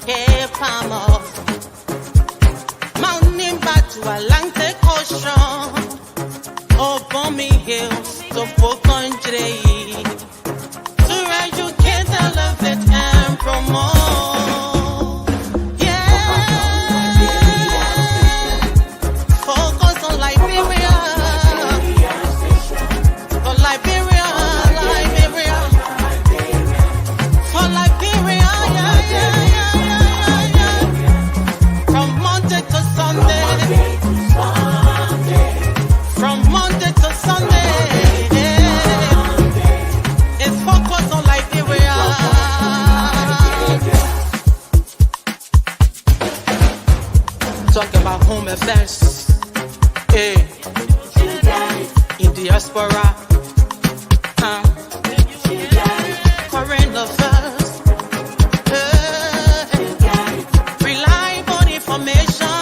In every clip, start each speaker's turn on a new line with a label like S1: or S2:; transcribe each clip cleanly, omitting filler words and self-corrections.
S1: Kepamo, Moniba to Atlantic Ocean, Obomi Hills to Country, to educate, elevate, and promote. Yeah, focus on Liberia, for Liberia, Liberia, for Liberia, from Monday to Sunday, from Monday to Sunday, it's focus on Liberia. Talk about home affairs, in diaspora, current affairs, reliable information,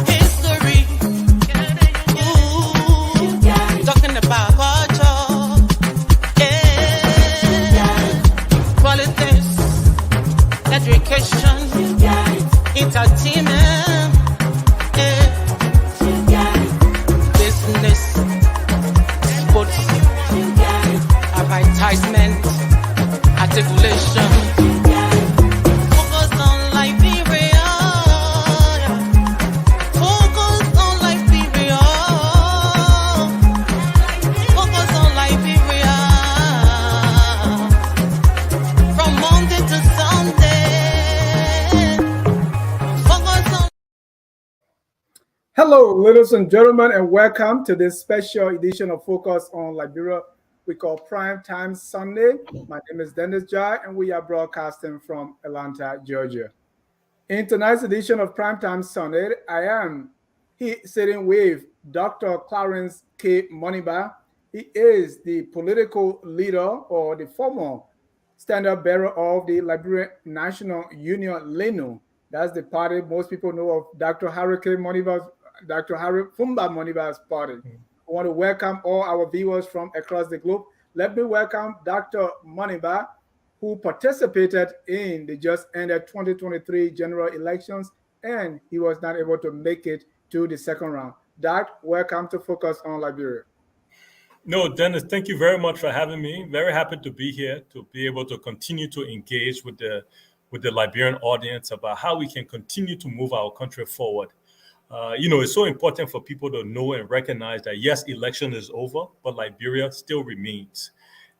S1: history, talking about culture, politics, education, entertainment, business, sports, advertisement, articulation. Focus on Liberia. Focus on Liberia. Focus on Liberia. From Monday to Sunday. Focus on.
S2: Hello, ladies and gentlemen, and welcome to this special edition of Focus on Liberia we call Prime Time Sunday. My name is Dennis Jai, and we are broadcasting from Atlanta, Georgia. In tonight's edition of Prime Time Sunday, I am sitting with Dr. Clarence K. Moniba. He is the political leader or the former standard bearer of the Liberian National Union, LINU. That's the party most people know of Dr. Harry Fumba Moniba's party. I want to welcome all our viewers from across the globe. Let me welcome Dr. Moniba, who participated in the just ended 2023 general elections, and he was not able to make it to the second round. Doc, welcome to Focus on Liberia.
S3: No, Dennis, thank you very much for having me. Very happy to be here, to be able to continue to engage with the Liberian audience about how we can continue to move our country forward. It's so important for people to know and recognize that, yes, election is over, but Liberia still remains.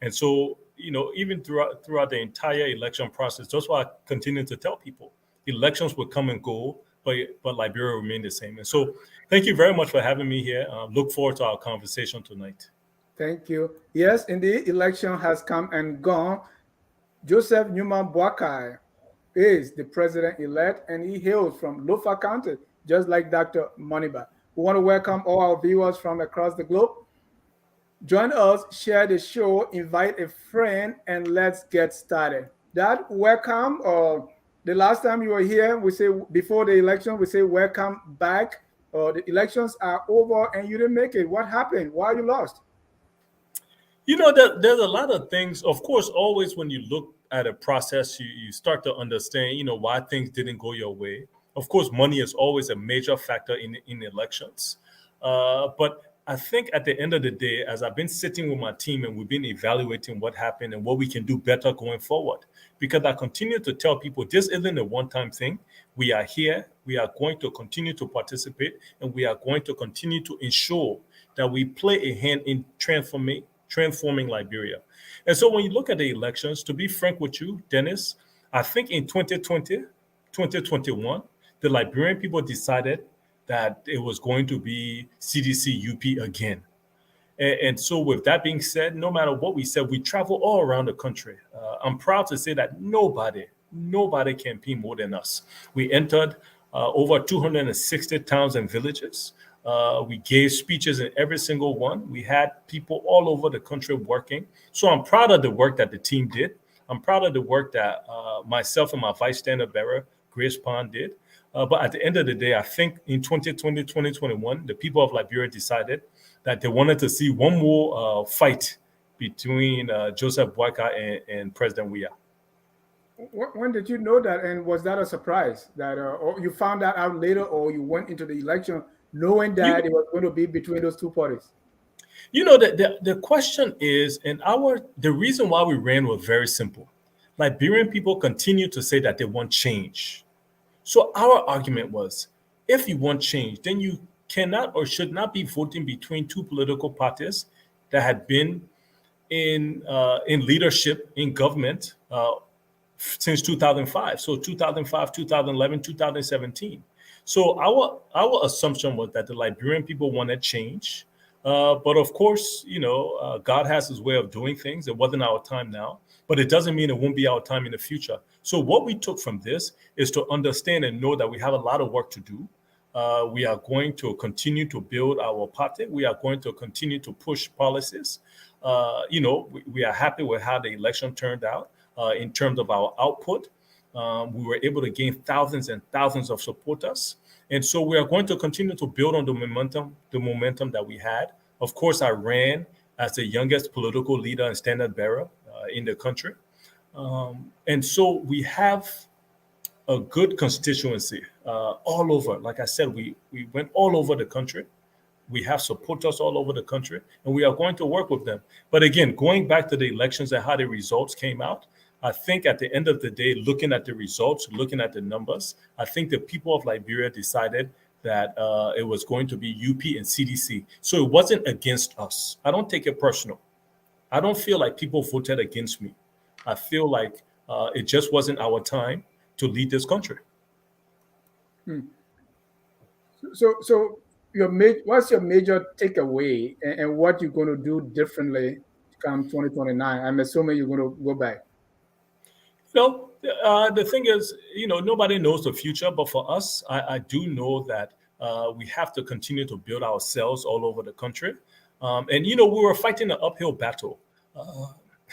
S3: And so, even throughout the entire election process, that's why I continue to tell people elections will come and go, but Liberia will remain the same. And so thank you very much for having me here. Look forward to our conversation tonight.
S2: Thank you. Yes, indeed, election has come and gone. Joseph Newman Boakai is the president-elect, and he hails from Lofa County, just like Dr. Moniba. We want to welcome all our viewers from across the globe. Join us, share the show, invite a friend, and let's get started. Dad, welcome. The last time you were here, we say before the election, we say welcome back. The elections are over and you didn't make it. What happened? Why you lost?
S3: There's a lot of things. Of course, always when you look at a process, you start to understand, why things didn't go your way. Of course, money is always a major factor in elections. But I think at the end of the day, as I've been sitting with my team and we've been evaluating what happened and what we can do better going forward, because I continue to tell people this isn't a one-time thing. We are here. We are going to continue to participate, and we are going to continue to ensure that we play a hand in transforming Liberia. And so when you look at the elections, to be frank with you, Dennis, I think in 2020, 2021, the Liberian people decided that it was going to be CDC UP again. And so with that being said, no matter what we said, we travel all around the country. I'm proud to say that nobody campaigned more than us. We entered over 260 towns and villages. We gave speeches in every single one. We had people all over the country working. So I'm proud of the work that the team did. I'm proud of the work that myself and my vice standard bearer, Grace Pond, did. But at the end of the day, I think in 2020, 2021, the people of Liberia decided that they wanted to see one more fight between Joseph Boakai and President Weah.
S2: When did you know that, and was that a surprise that, or you found that out later, or you went into the election knowing
S3: You,
S2: that it was going to be between those two parties?
S3: you know, the question is, and the reason why we ran was very simple. Liberian people continue to say that they want change. So our argument was, if you want change, then you cannot or should not be voting between two political parties that had been in leadership in government since 2005. So 2005, 2011, 2017. So our assumption was that the Liberian people wanted change. But of course, God has his way of doing things. It wasn't our time now, but it doesn't mean it won't be our time in the future. So what we took from this is to understand and know that we have a lot of work to do. We are going to continue to build our party. We are going to continue to push policies. We are happy with how the election turned out in terms of our output. We were able to gain thousands and thousands of supporters. And so we are going to continue to build on the momentum that we had. Of course, I ran as the youngest political leader and standard bearer in the country. And so we have a good constituency all over. Like I said, we went all over the country. We have supporters all over the country, and we are going to work with them. But again, going back to the elections and how the results came out, I think at the end of the day, looking at the results, looking at the numbers, I think the people of Liberia decided that it was going to be UP and CDC. So it wasn't against us. I don't take it personal. I don't feel like people voted against me. I feel like it just wasn't our time to lead this country.
S2: So what's your major takeaway, and what you're going to do differently come 2029? I'm assuming you're going to go back.
S3: The thing is, nobody knows the future, but for us, I do know that we have to continue to build ourselves all over the country. We were fighting an uphill battle.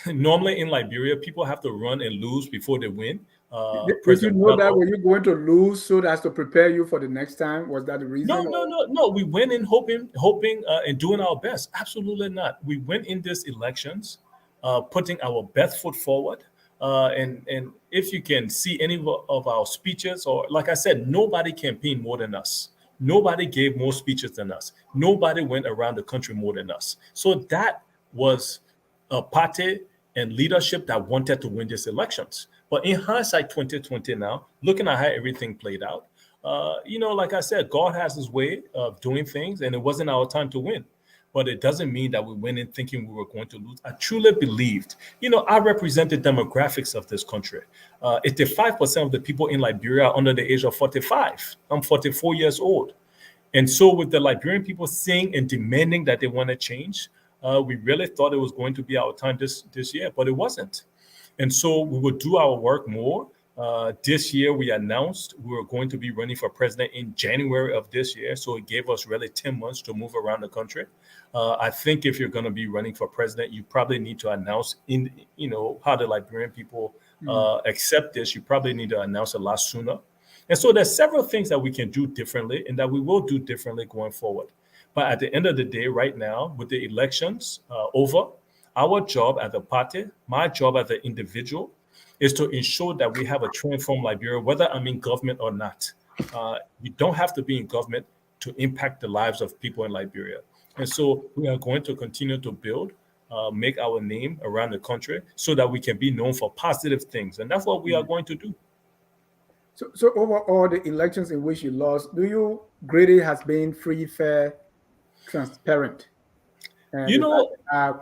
S3: Normally in Liberia, people have to run and lose before they win.
S2: Did you know that were you going to lose so as to prepare you for the next time? Was that the reason?
S3: No. We went in hoping, and doing our best. Absolutely not. We went in these elections, putting our best foot forward. And if you can see any of our speeches, or like I said, nobody campaigned more than us. Nobody gave more speeches than us. Nobody went around the country more than us. So that was a party and leadership that wanted to win these elections. But in hindsight, 2020 now, looking at how everything played out, like I said, God has his way of doing things, and it wasn't our time to win. But it doesn't mean that we went in thinking we were going to lose. I truly believed, I represent the demographics of this country. 85% of the people in Liberia are under the age of 45. I'm 44 years old. And so with the Liberian people saying and demanding that they want to change, we really thought it was going to be our time this year, but it wasn't. And so we would do our work more. This year, we announced we were going to be running for president in January of this year. So it gave us really 10 months to move around the country. I think if you're going to be running for president, you probably need to announce how the Liberian people accept this. You probably need to announce a lot sooner. And so there's several things that we can do differently and that we will do differently going forward. But at the end of the day, right now, with the elections over, our job as a party, my job as an individual, is to ensure that we have a transformed Liberia, whether I'm in government or not. You don't have to be in government to impact the lives of people in Liberia. And so we are going to continue to build, make our name around the country so that we can be known for positive things. And that's what we are going to do.
S2: So overall, the elections in which you lost, do you grade it as being free, fair, transparent, and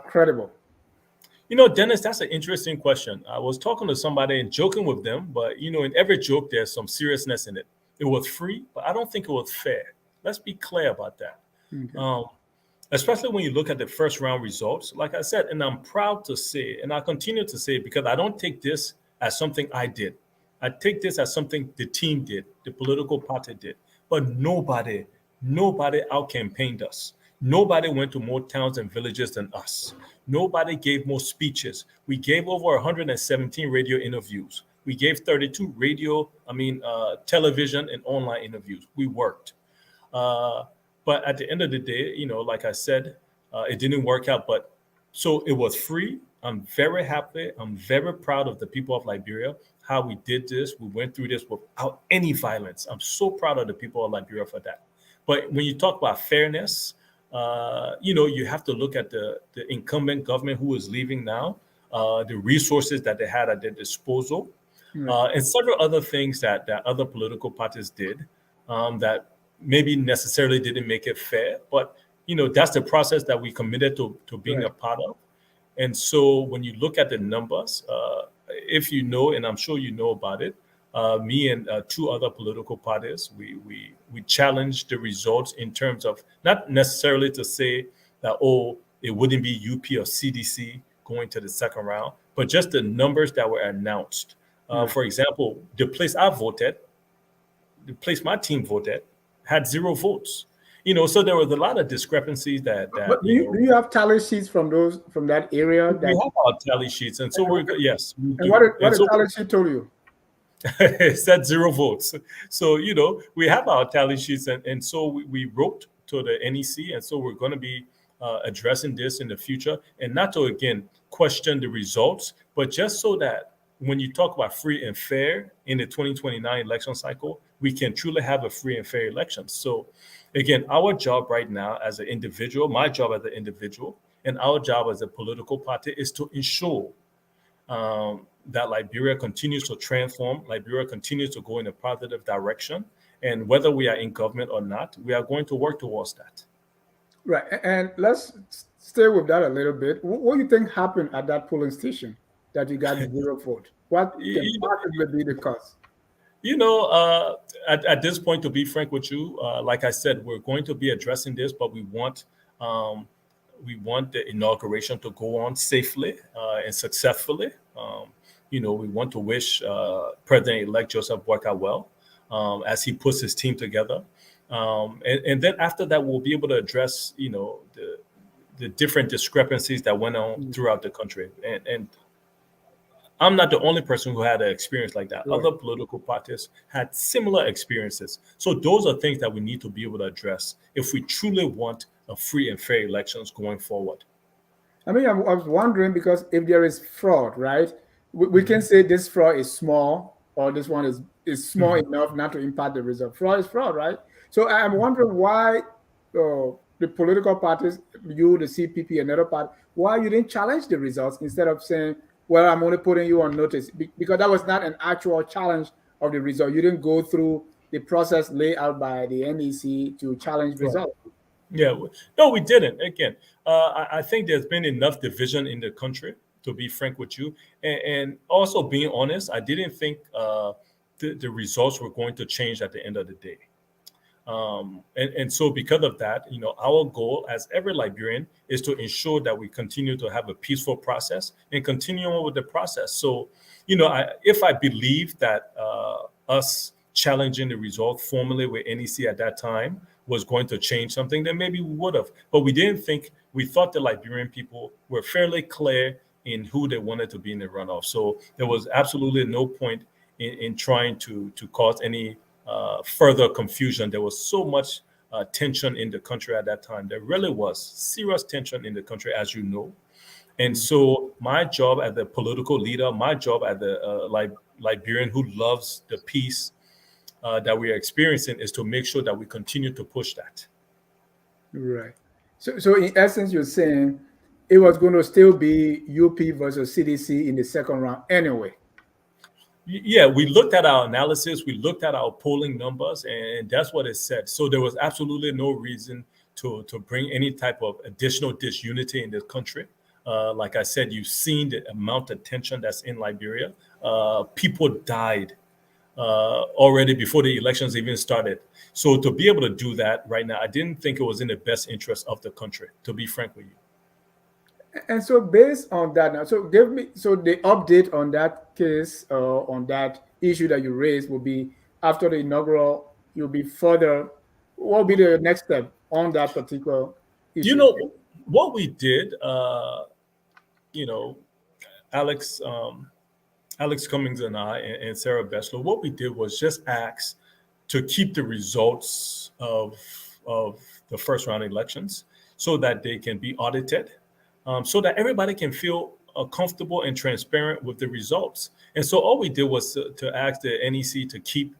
S2: credible?
S3: Dennis, that's an interesting question. I was talking to somebody and joking with them, but in every joke, there's some seriousness in it. It was free, but I don't think it was fair. Let's be clear about that. Okay. Especially when you look at the first round results, like I said, and I'm proud to say, and I continue to say, because I don't take this as something I did. I take this as something the team did, the political party did, but nobody out-campaigned us. Nobody went to more towns and villages than us. Nobody gave more speeches. We gave over 117 radio interviews. We gave 32 television and online interviews. We worked. But at the end of the day, like I said, it didn't work out. But so it was free. I'm very happy. I'm very proud of the people of Liberia, how we did this. We went through this without any violence. I'm so proud of the people of Liberia for that. But when you talk about fairness, you have to look at the incumbent government who is leaving now, the resources that they had at their disposal, and several other things that other political parties did that maybe necessarily didn't make it fair. But that's the process that we committed to being a part of. And so when you look at the numbers, if you know, and I'm sure you know about it, me and two other political parties, we challenged the results in terms of not necessarily to say that, it wouldn't be UP or CDC going to the second round, but just the numbers that were announced. For example, the place my team voted, had 0 votes. So there was a lot of discrepancies that
S2: But do you have tally sheets from that area?
S3: We have our tally sheets, and so yes. We
S2: and
S3: do.
S2: what did
S3: so
S2: tally sheet told you?
S3: it said 0 votes. So we have our tally sheets, and so we wrote to the NEC, and so we're going to be addressing this in the future, and not to again question the results, but just so that when you talk about free and fair in the 2029 election cycle, we can truly have a free and fair election. So again, our job right now as an individual, my job as an individual, and our job as a political party is to ensure that Liberia continues to transform, Liberia continues to go in a positive direction. And whether we are in government or not, we are going to work towards that.
S2: Right. And let's stay with that a little bit. What do you think happened at that polling station that you got 0 vote? What can possibly be the cause?
S3: At this point, to be frank with you, like I said, we're going to be addressing this, but we want the inauguration to go on safely and successfully. We want to wish President-elect Joseph Boakai well as he puts his team together. And then after that, we'll be able to address, the different discrepancies that went on throughout the country. And I'm not the only person who had an experience like that. Right. Other political parties had similar experiences. So those are things that we need to be able to address if we truly want a free and fair elections going forward.
S2: I mean, I was wondering, because if there is fraud, right, we can say this fraud is small, or this one is small enough not to impact the result. Fraud is fraud, right? So I'm wondering why the political parties, you, the CPP, and other party, why you didn't challenge the results instead of saying, well, I'm only putting you on notice, because that was not an actual challenge of the result. You didn't go through the process laid out by the NEC to challenge results.
S3: Yeah, no, we didn't. Again, I think there's been enough division in the country, to be frank with you. And also being honest, I didn't think the results were going to change at the end of the day. And so because of that, our goal as every Liberian is to ensure that we continue to have a peaceful process and continue on with the process. So, if I believe that us challenging the result formally with NEC at that time was going to change something, then maybe we would have. But we didn't think, we thought the Liberian people were fairly clear in who they wanted to be in the runoff. So there was absolutely no point in trying to cause any further confusion. There was so much tension in the country at that time. There really was serious tension in the country, as you know. And so my job as a political leader, my job as a Liberian who loves the peace that we are experiencing, is to make sure that we continue to push that.
S2: Right. So in essence, you're saying it was going to still be UP versus CDC in the second round anyway.
S3: Yeah, we looked at our analysis, we looked at our polling numbers, and that's what it said. So there was absolutely no reason to bring any type of additional disunity in this country. Like I said, you've seen the amount of tension that's in Liberia. People died already before the elections even started. So to be able to do that right now, I didn't think it was in the best interest of the country, to be frank with you.
S2: And so based on that now, so the update on that case, on that issue that you raised will be after the inaugural, you'll be further, what will be the next step on that particular issue?
S3: What we did, Alex Cummings and I and Sarah Beslow, what we did was just ask to keep the results of the first round elections so that they can be audited. So that everybody can feel comfortable and transparent with the results. And so all we did was to ask the NEC to keep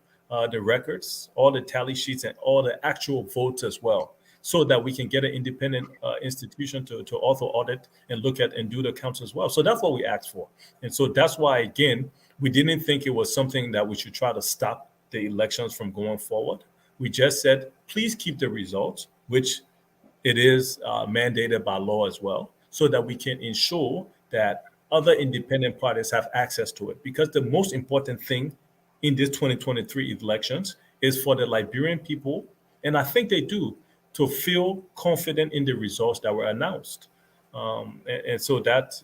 S3: the records, all the tally sheets, and all the actual votes as well, so that we can get an independent institution to also audit and look at and do the counts as well. So that's what we asked for. And so that's why, again, we didn't think it was something that we should try to stop the elections from going forward. We just said, please keep the results, which it is mandated by law as well, so that we can ensure that other independent parties have access to it. Because the most important thing in this 2023 elections is for the Liberian people, and I think they do, to feel confident in the results that were announced. And so that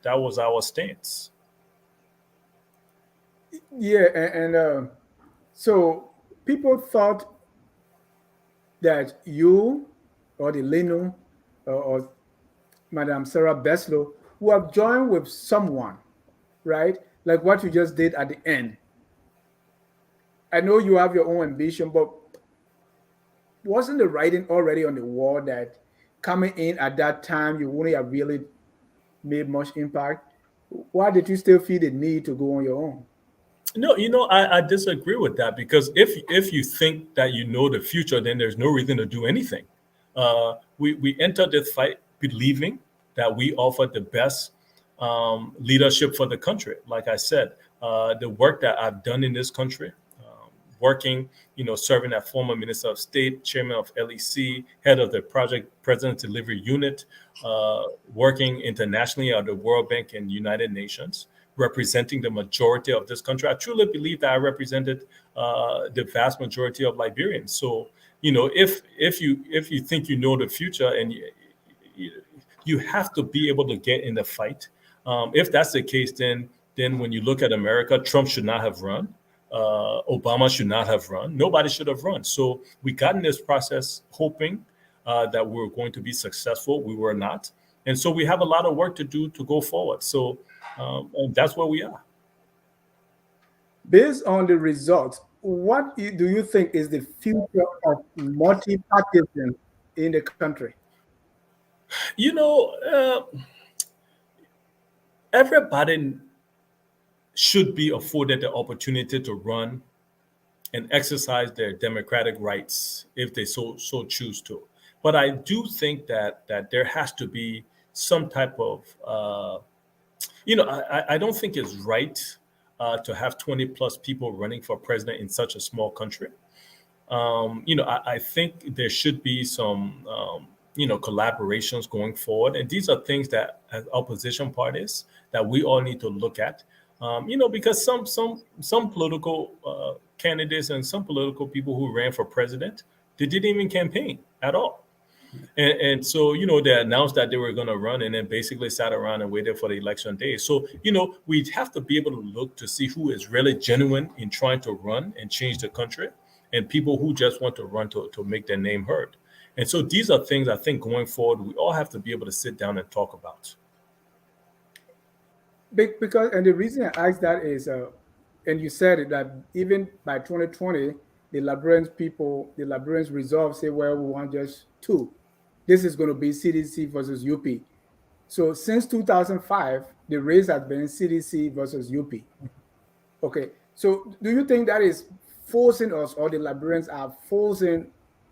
S3: was our stance.
S2: Yeah, so people thought that you or the LINU or Madam Sarah Beslow would have joined with someone, right? Like what you just did at the end. I know you have your own ambition, but wasn't the writing already on the wall that coming in at that time you wouldn't have really made much impact? Why did you still feel the need to go on your own?
S3: No, I disagree with that, because if you think that you know the future, then there's no reason to do anything. We entered this fight believing that we offered the best leadership for the country. Like I said, the work that I've done in this country, working, serving as former Minister of State, Chairman of LEC, head of the Project President Delivery Unit, working internationally at the World Bank and United Nations, representing the majority of this country. I truly believe that I represented the vast majority of Liberians. So, if you think you know the future, and you have to be able to get in the fight. If that's the case, then when you look at America, Trump should not have run. Obama should not have run. Nobody should have run. So we got in this process hoping that we were going to be successful. We were not. And so we have a lot of work to do to go forward. So and that's where we are.
S2: Based on the results, what do you think is the future of multi-partyism in the country?
S3: Everybody should be afforded the opportunity to run and exercise their democratic rights if they so choose to. But I do think that there has to be some type of, I don't think it's right to have 20 plus people running for president in such a small country. I think there should be some, collaborations going forward. And these are things that as opposition parties that we all need to look at. Because some political candidates and some political people who ran for president, they didn't even campaign at all. And so, they announced that they were going to run and then basically sat around and waited for the election day. So, we have to be able to look to see who is really genuine in trying to run and change the country, and people who just want to run to make their name heard. And so these are things I think going forward, we all have to be able to sit down and talk about.
S2: Because, and the reason I asked that is, and you said it, that even by 2020, the Liberians resolved, say, well, we want just two. This is going to be CDC versus UP. So since 2005, the race has been CDC versus UP. Okay, so do you think that is forcing us, or the Liberians are forcing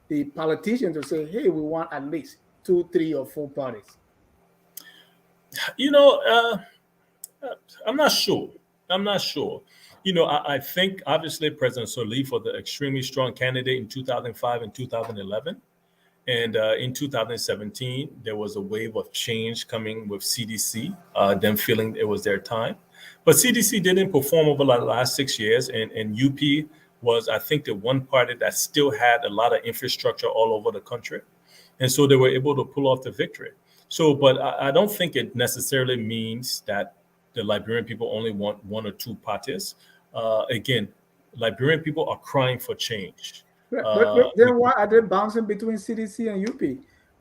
S2: the politicians to say, hey, we want at least 2, 3, or 4 parties?
S3: I'm not sure. I think obviously President Sirleaf was an extremely strong candidate in 2005 and 2011. And in 2017, there was a wave of change coming with CDC, them feeling it was their time. But CDC didn't perform over the last 6 years. And UP was, I think, the one party that still had a lot of infrastructure all over the country. And so they were able to pull off the victory. So, but I don't think it necessarily means that the Liberian people only want 1 or 2 parties. Again, Liberian people are crying for change.
S2: But then why are they bouncing between CDC and UP?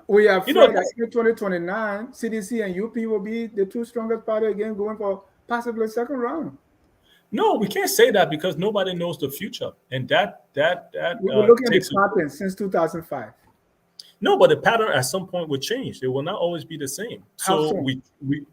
S2: We are afraid that in 2029, CDC and UP will be the 2 strongest parties again, going for possibly second round.
S3: No, we can't say that because nobody knows the future, and that
S2: we're looking at the patterns since 2005.
S3: No, but the pattern at some point will change. It will not always be the same.
S2: How
S3: So
S2: soon?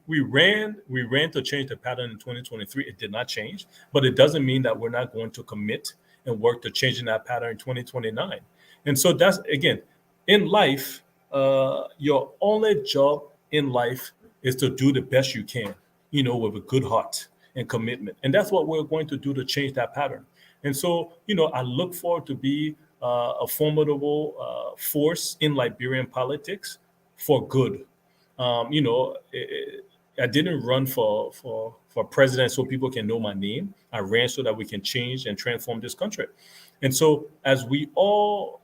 S3: we ran to change the pattern in 2023. It did not change, but it doesn't mean that we're not going to commit and work to changing that pattern in 2029. And so that's again in life. Your only job in life is to do the best you can, with a good heart and commitment. And that's what we're going to do to change that pattern. And so, I look forward to be a formidable force in Liberian politics for good. I didn't run for president so people can know my name. I ran so that we can change and transform this country. And so, as we all,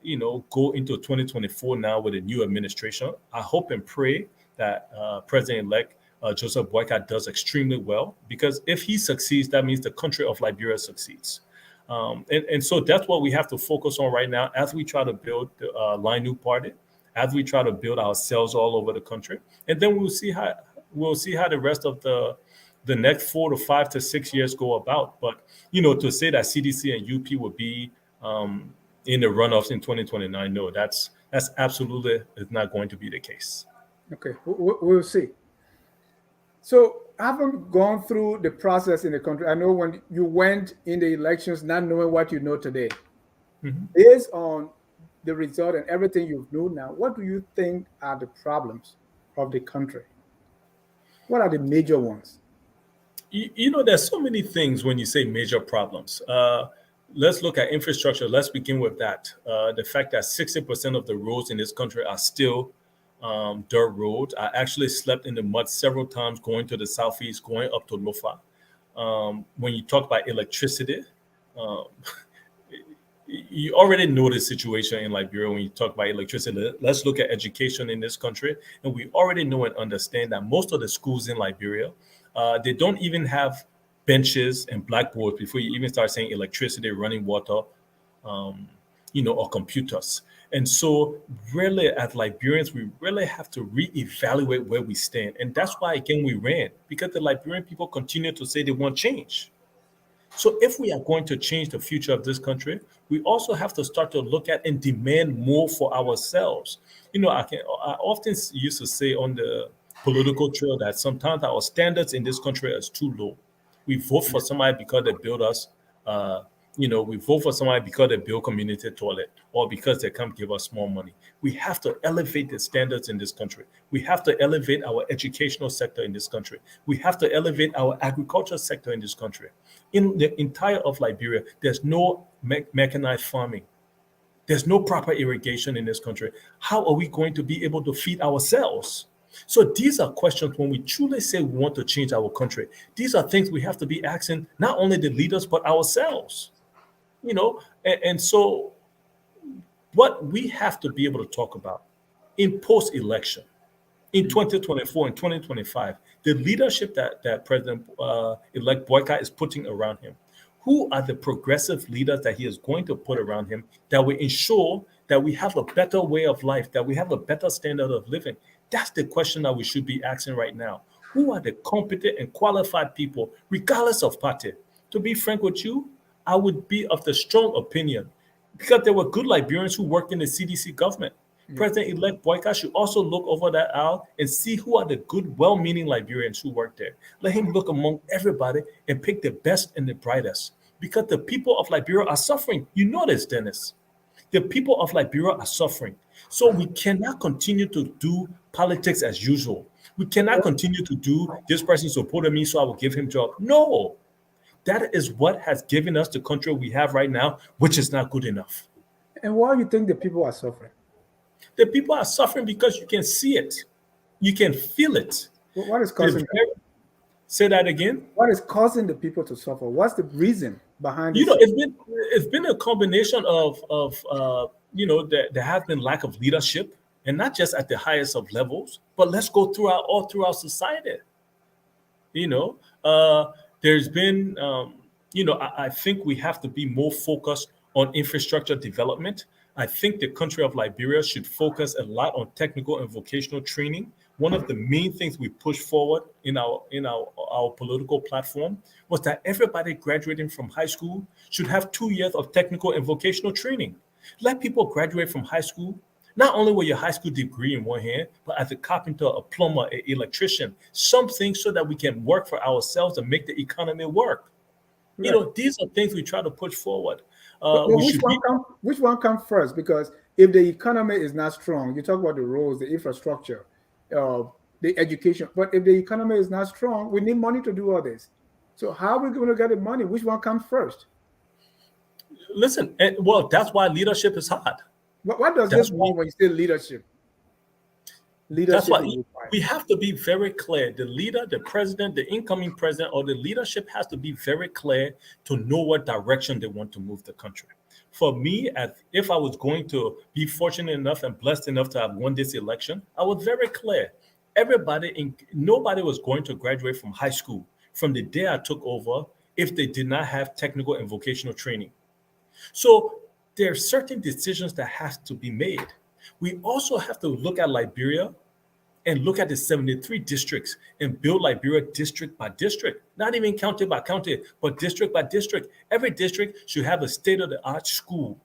S3: go into 2024 now with a new administration, I hope and pray that President-elect Joseph Boyka does extremely well, because if he succeeds, that means the country of Liberia succeeds. And so that's what we have to focus on right now as we try to build the LINU party, as we try to build ourselves all over the country, and then we'll see how the rest of the next 4 to 5 to 6 years go about. But to say that CDC and UP will be in the runoffs in 2029, no, that's absolutely is not going to be the case.
S2: Okay, we'll see. So, having gone through the process in the country, I know when you went in the elections not knowing what you know today, based on the result and everything you've known now, what do you think are the problems of the country? What are the major ones?
S3: There's so many things when you say major problems. Let's look at infrastructure. Let's begin with that. The fact that 60% of the roads in this country are still dirt road. I actually slept in the mud several times going to the southeast, going up to Lofa. When you talk about electricity, you already know the situation in Liberia when you talk about electricity. Let's look at education in this country. And we already know and understand that most of the schools in Liberia, they don't even have benches and blackboards before you even start saying electricity, running water, or computers. And so really, as Liberians, we really have to reevaluate where we stand. And that's why, again, we ran, because the Liberian people continue to say they want change. So if we are going to change the future of this country, we also have to start to look at and demand more for ourselves. I often used to say on the political trail that sometimes our standards in this country are too low. We vote for somebody because they build us. We vote for somebody because they build community toilet or because they come give us more money. We have to elevate the standards in this country. We have to elevate our educational sector in this country. We have to elevate our agriculture sector in this country. In the entire of Liberia, there's no mechanized farming. There's no proper irrigation in this country. How are we going to be able to feed ourselves? So these are questions when we truly say we want to change our country. These are things we have to be asking not only the leaders, but ourselves. And so what we have to be able to talk about in post-election, in 2024 and 2025, the leadership that President-elect Boyka is putting around him, who are the progressive leaders that he is going to put around him that will ensure that we have a better way of life, that we have a better standard of living? That's the question that we should be asking right now. Who are the competent and qualified people, regardless of party? To be frank with you, I would be of the strong opinion, because there were good Liberians who worked in the CDC government. President-elect Boyka should also look over that aisle and see who are the good, well-meaning Liberians who work there. Let him look among everybody and pick the best and the brightest, because the people of Liberia are suffering. You know this, Dennis. The people of Liberia are suffering. So we cannot continue to do politics as usual. We cannot continue to do this person supported me, so I will give him job. No. That is what has given us the country we have right now, which is not good enough.
S2: And why do you think the people are suffering?
S3: The people are suffering because you can see it. You can feel it.
S2: What is causing that?
S3: Say that again.
S2: What is causing the people to suffer? What's the reason behind it?
S3: It's been a combination of there has been lack of leadership, and not just at the highest of levels, but let's go all throughout society. There's been, I think we have to be more focused on infrastructure development. I think the country of Liberia should focus a lot on technical and vocational training. One of the main things we pushed forward in our political platform was that everybody graduating from high school should have 2 years of technical and vocational training. Let people graduate from high school, Not only with your high school degree in one hand, but as a carpenter, a plumber, an electrician, something so that we can work for ourselves and make the economy work.
S2: Right.
S3: These are things we try to push forward.
S2: But
S3: We should be.
S2: which one comes first? Because if the economy is not strong, you talk about the roads, the infrastructure, uh, the education. But if the economy is not strong, we need money to do all this. So how are we going to get the money? Which one comes first?
S3: Listen, and well, that's why leadership is hard.
S2: What does
S3: That's
S2: this
S3: why
S2: mean when you say leadership?
S3: that's
S2: Leadership
S3: why
S2: is required.
S3: we have to be very clear. The leader, the president, the incoming president, or the leadership has to be very clear to know what direction they want to move the country. For me, if I was going to be fortunate enough and blessed enough to have won this election, I was very clear. Nobody was going to graduate from high school from the day I took over if they did not have technical and vocational training. So there are certain decisions that have to be made. We also have to look at Liberia and look at the 73 districts and build Liberia district by district, not even county by county, but district by district. Every district should have a state-of-the-art school,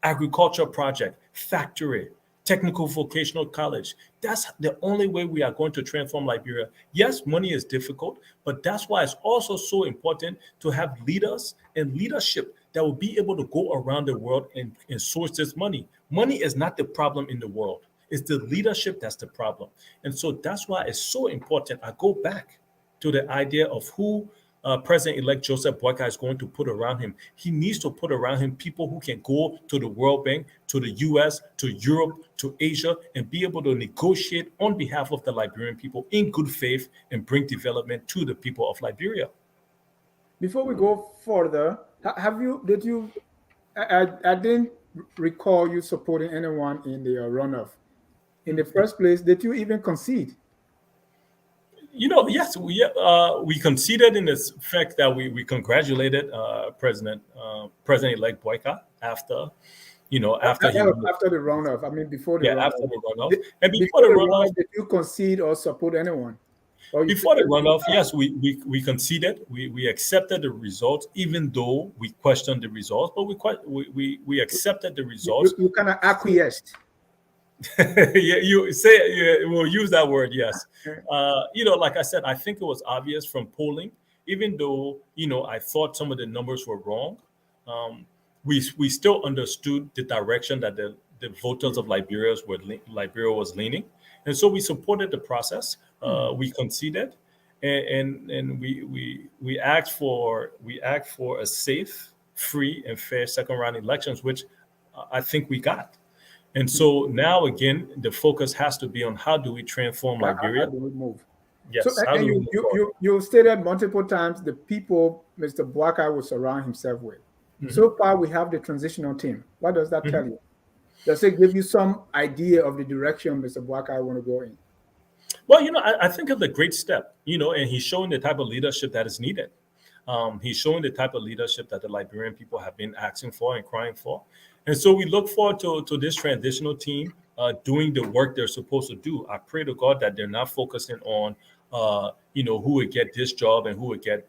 S3: agriculture project, factory, technical vocational college. That's the only way we are going to transform Liberia. Yes, money is difficult, but that's why it's also so important to have leaders and leadership that will be able to go around the world and source this money. Money is not the problem in the world. It's the leadership that's the problem. And so that's why it's so important. I go back to the idea of who President-elect Joseph Boyka is going to put around him. He needs to put around him people who can go to the World Bank, to the US, to Europe, to Asia, and be able to negotiate on behalf of the Liberian people in good faith and bring development to the people of Liberia.
S2: Before we go further, I didn't recall you supporting anyone in the runoff. In the first place, did you even concede?
S3: Yes, we conceded in the fact that we congratulated President-elect Boyka after after
S2: After the runoff. I mean, before the runoff.
S3: after the runoff.
S2: Did-
S3: And
S2: Before the runoff, did you concede or support anyone? Or you
S3: before the
S2: said-
S3: runoff, yes, we conceded. We accepted the results, even though we questioned the results, but we accepted the results.
S2: you kind of acquiesced.
S3: Yeah, we'll use that word, yes. Like I said, I think it was obvious from polling, even though I thought some of the numbers were wrong. We still understood the direction that the voters of Liberia was leaning, and so we supported the process. We conceded, and we asked for a safe, free, and fair second round elections, which I think we got. And so now again, the focus has to be on how do we transform Liberia?
S2: How do we move?
S3: Yes.
S2: So,
S3: how
S2: and
S3: do we move forward?
S2: you stated multiple times the people Mr. Boyka will surround himself with.
S3: Mhm.
S2: So far, we have the transitional team. What does that tell you? Does it give you some idea of the direction Mr. Boyka want to go in?
S3: Well, I think it's a great step, and he's showing the type of leadership that is needed. He's showing the type of leadership that the Liberian people have been asking for and crying for. And so we look forward to this transitional team doing the work they're supposed to do. I pray to God that they're not focusing on, who would get this job and who would get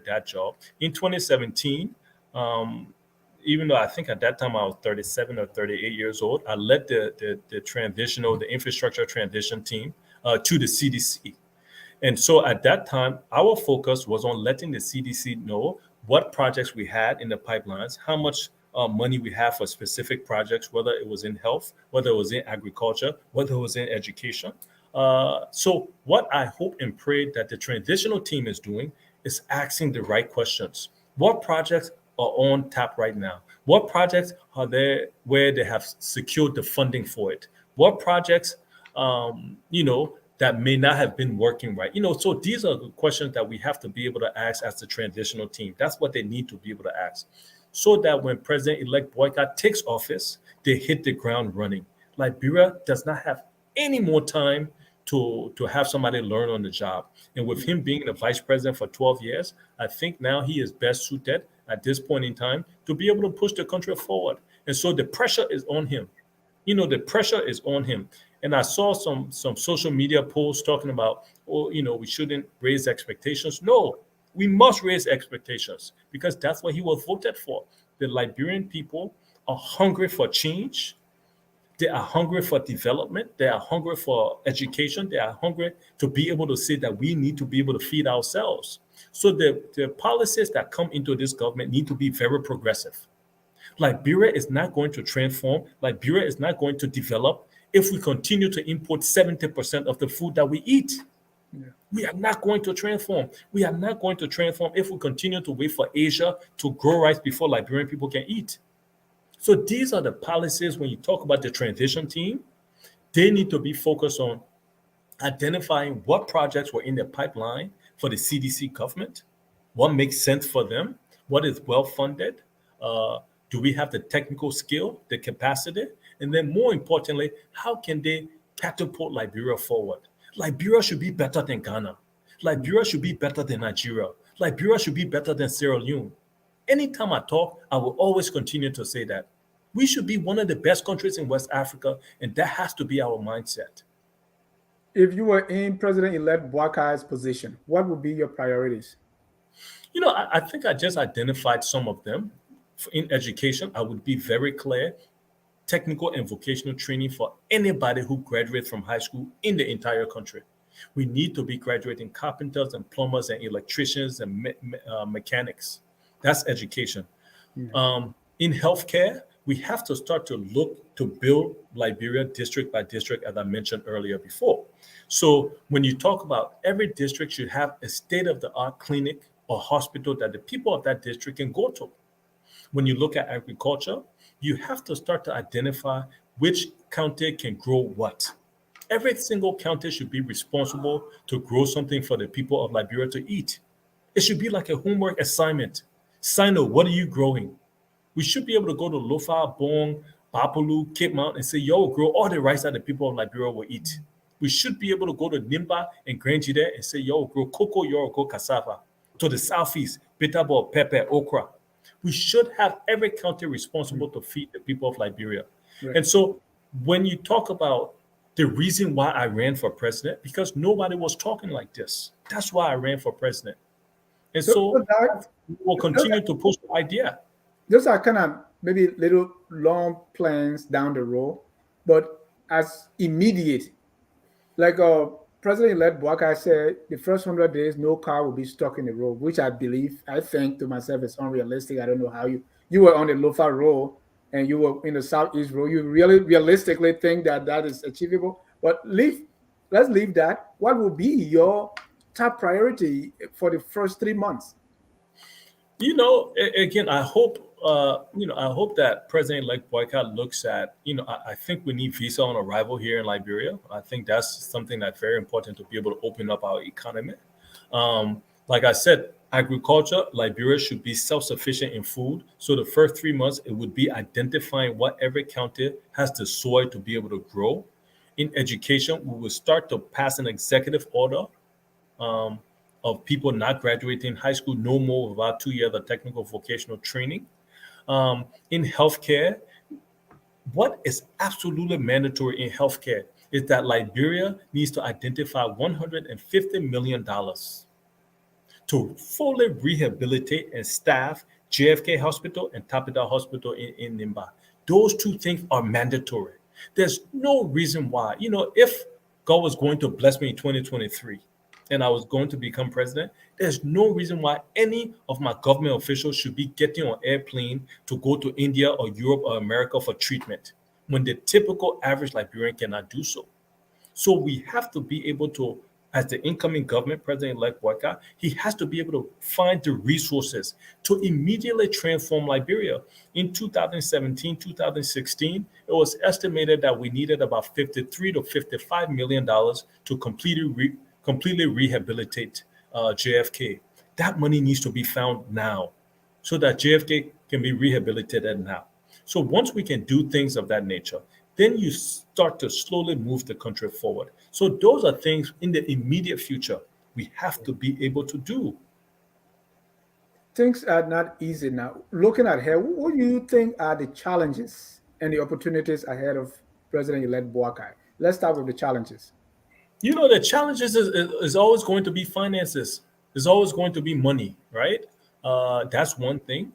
S3: that job. In 2017, even though I think at that time I was 37 or 38 years old, I led the infrastructure transition team to the CDC. And so at that time, our focus was on letting the CDC know what projects we had in the pipelines, how much money we have for specific projects, whether it was in health, whether it was in agriculture, whether it was in education. So what I hope and pray that the transitional team is doing is asking the right questions. What projects are on tap right now? What projects are there where they have secured the funding for it? What projects, that may not have been working right? So these are the questions that we have to be able to ask as the transitional team. That's what they need to be able to ask, so that when President-elect Boyka takes office, they hit the ground running. Liberia does not have any more time to have somebody learn on the job. And with him being the vice president for 12 years, I think now he is best suited at this point in time to be able to push the country forward. And so the pressure is on him. The pressure is on him. And I saw some social media posts talking about, we shouldn't raise expectations. No, we must raise expectations, because that's what he was voted for. The Liberian people are hungry for change. They are hungry for development. They are hungry for education. They are hungry to be able to say that we need to be able to feed ourselves. So the policies that come into this government need to be very progressive. Liberia is not going to transform. Liberia is not going to develop if we continue to import 70% of the food that we eat.
S2: Yeah.
S3: We are not going to transform. We are not going to transform if we continue to wait for Asia to grow rice before Liberian people can eat. So these are the policies when you talk about the transition team, they need to be focused on identifying what projects were in the pipeline for the CDC government, what makes sense for them, what is well funded, do we have the technical skill, the capacity, and then more importantly, how can they catapult Liberia forward? Liberia should be better than Ghana. Liberia should be better than Nigeria. Liberia should be better than Sierra Leone. Anytime I talk, I will always continue to say that. We should be one of the best countries in West Africa, and that has to be our mindset.
S2: If you were in President-elect Boakai's position, what would be your priorities?
S3: I think I just identified some of them. In education, I would be very clear. Technical and vocational training for anybody who graduates from high school in the entire country. We need to be graduating carpenters and plumbers and electricians and mechanics. That's education. In healthcare, we have to start to look to build Liberia district by district, as I mentioned earlier before. So when you talk about every district should have a state-of-the-art clinic or hospital that the people of that district can go to. When you look at agriculture, you have to start to identify which county can grow what. Every single county should be responsible to grow something for the people of Liberia to eat. It should be like a homework assignment. Sino, what are you growing? We should be able to go to Lofa, Bong, Bapulu, Cape Mount and say, yo, grow all the rice that the people of Liberia will eat. We should be able to go to Nimba and Granjide and say, yo, grow cocoa, yo, grow cassava. To the southeast, Bitabo, pepper, okra. We should have every county responsible to feed the people of Liberia.
S2: Right.
S3: And so when you talk about the reason why I ran for president, because nobody was talking like this. That's why I ran for president. And so we will continue to push the idea.
S2: Those are kind of maybe little long plans down the road, but as immediate, like President-elect Boakai said, the first 100 days, no car will be stuck in the road, which I think to myself is unrealistic. I don't know how you were on the Lofa Road and you were in the Southeast Road. You really realistically think that is achievable? But let's leave that. What will be your top priority for the first 3 months?
S3: Again, I hope that President-elect Boycott looks at, I think we need visa on arrival here in Liberia. I think that's something that's very important to be able to open up our economy. Like I said, agriculture, Liberia should be self-sufficient in food. So the first 3 months, it would be identifying what every county has the soil to be able to grow. In education, we will start to pass an executive order of people not graduating high school no more without 2 years of technical vocational training. In healthcare, what is absolutely mandatory in healthcare is that Liberia needs to identify $150 million to fully rehabilitate and staff JFK Hospital and Tapita Hospital in Nimba. Those two things are mandatory. There's no reason why, if God was going to bless me in 2023, and I was going to become president, there's no reason why any of my government officials should be getting on airplane to go to India or Europe or America for treatment when the typical average Liberian cannot do so. So we have to be able to, as the incoming government, President-elect Boyka, he has to be able to find the resources to immediately transform Liberia. In 2017, 2016, it was estimated that we needed about $53 to $55 million to completely rehabilitate JFK. That money needs to be found now so that JFK can be rehabilitated now. So once we can do things of that nature, then you start to slowly move the country forward. So those are things in the immediate future we have to be able to do.
S2: Things are not easy now. Looking ahead, what do you think are the challenges and the opportunities ahead of President-elect Boakai? Let's start with the challenges.
S3: The challenges is always going to be finances. There's always going to be money, right? That's one thing.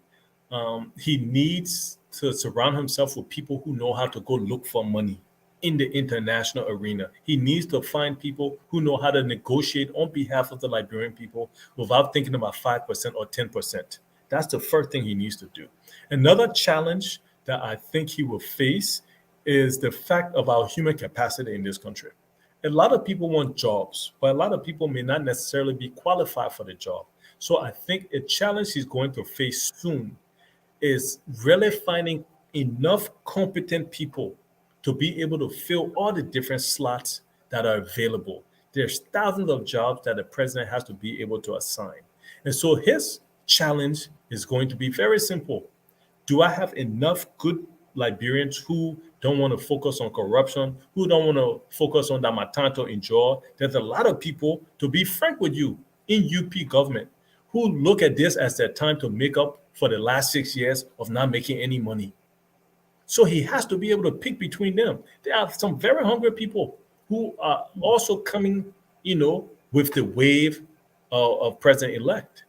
S3: He needs to surround himself with people who know how to go look for money in the international arena. He needs to find people who know how to negotiate on behalf of the Liberian people without thinking about 5% or 10%. That's the first thing he needs to do. Another challenge that I think he will face is the fact of our human capacity in this country. A lot of people want jobs, but a lot of people may not necessarily be qualified for the job. So I think a challenge he's going to face soon is really finding enough competent people to be able to fill all the different slots that are available. There's thousands of jobs that the president has to be able to assign. And so his challenge is going to be very simple. Do I have enough good Liberians who don't want to focus on corruption, who don't want to focus on the matanto in jaw? There's a lot of people, to be frank with you, in UP government who look at this as their time to make up for the last 6 years of not making any money. So he has to be able to pick between them. There are some very hungry people who are also coming, with the wave of president-elect.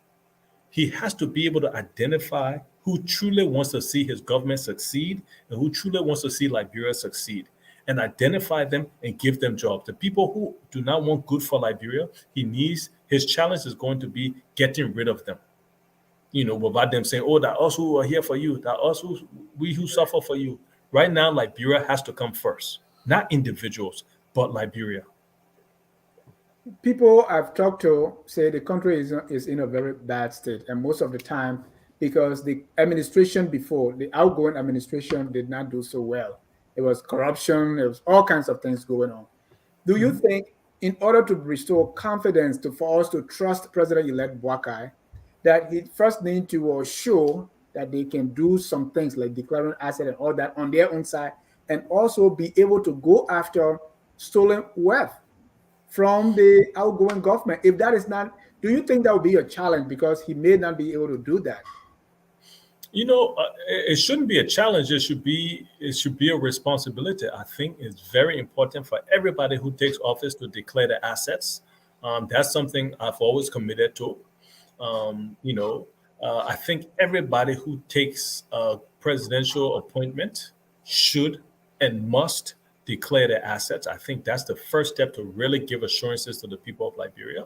S3: He has to be able to identify who truly wants to see his government succeed and who truly wants to see Liberia succeed, and identify them and give them jobs. The people who do not want good for Liberia, his challenge is going to be getting rid of them. Without them saying, oh, that us who are here for you, that us we who suffer for you. Right now, Liberia has to come first, not individuals, but Liberia.
S2: People I've talked to say the country is in a very bad state, and most of the time because the administration before, the outgoing administration, did not do so well. It was corruption, there was all kinds of things going on. Do you think, in order to restore confidence for us to trust President-elect Boakai, that he first need to show that they can do some things like declaring asset and all that on their own side, and also be able to go after stolen wealth from the outgoing government? If that is not, do you think that would be a challenge, because he may not be able to do that?
S3: It shouldn't be a challenge. It should be a responsibility. I think it's very important for everybody who takes office to declare their assets. That's something I've always committed to. I think everybody who takes a presidential appointment should and must declare their assets. I think that's the first step to really give assurances to the people of Liberia.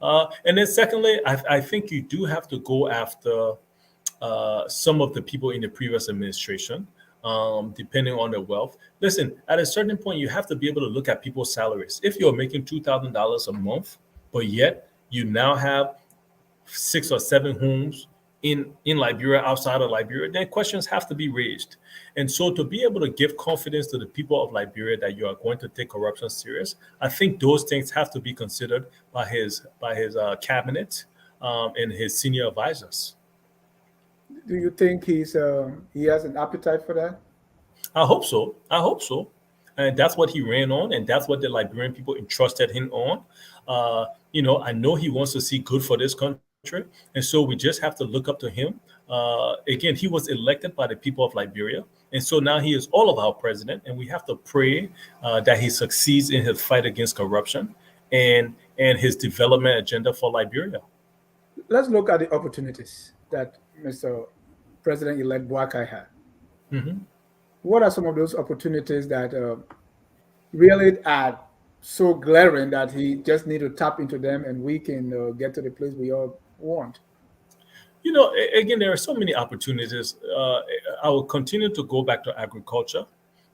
S3: And then secondly, I think you do have to go after some of the people in the previous administration, depending on their wealth. Listen, at a certain point, you have to be able to look at people's salaries. If you're making $2,000 a month, but yet you now have 6 or 7 homes in Liberia, outside of Liberia, then questions have to be raised. And so to be able to give confidence to the people of Liberia that you are going to take corruption serious, I think those things have to be considered by his cabinet and his senior advisors.
S2: Do you think he has an appetite for that?
S3: I hope so. And that's what he ran on, and that's what the Liberian people entrusted him on. I know he wants to see good for this country, and so we just have to look up to him. Again, he was elected by the people of Liberia, and so now he is all of our president, and we have to pray that he succeeds in his fight against corruption and his development agenda for Liberia.
S2: Let's look at the opportunities that Mr. President-elect Boakai had.
S3: Mm-hmm.
S2: What are some of those opportunities that really are so glaring that he just need to tap into them, and we can get to the place we all want?
S3: Again, there are so many opportunities. I will continue to go back to agriculture.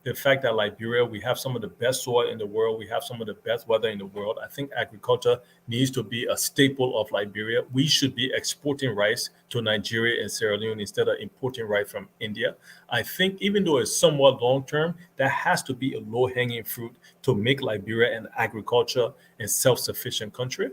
S3: The fact that Liberia, we have some of the best soil in the world, we have some of the best weather in the world. I think agriculture needs to be a staple of Liberia. We should be exporting rice to Nigeria and Sierra Leone instead of importing rice from India. I think even though it's somewhat long term, that has to be a low-hanging fruit to make Liberia an agriculture and self-sufficient country.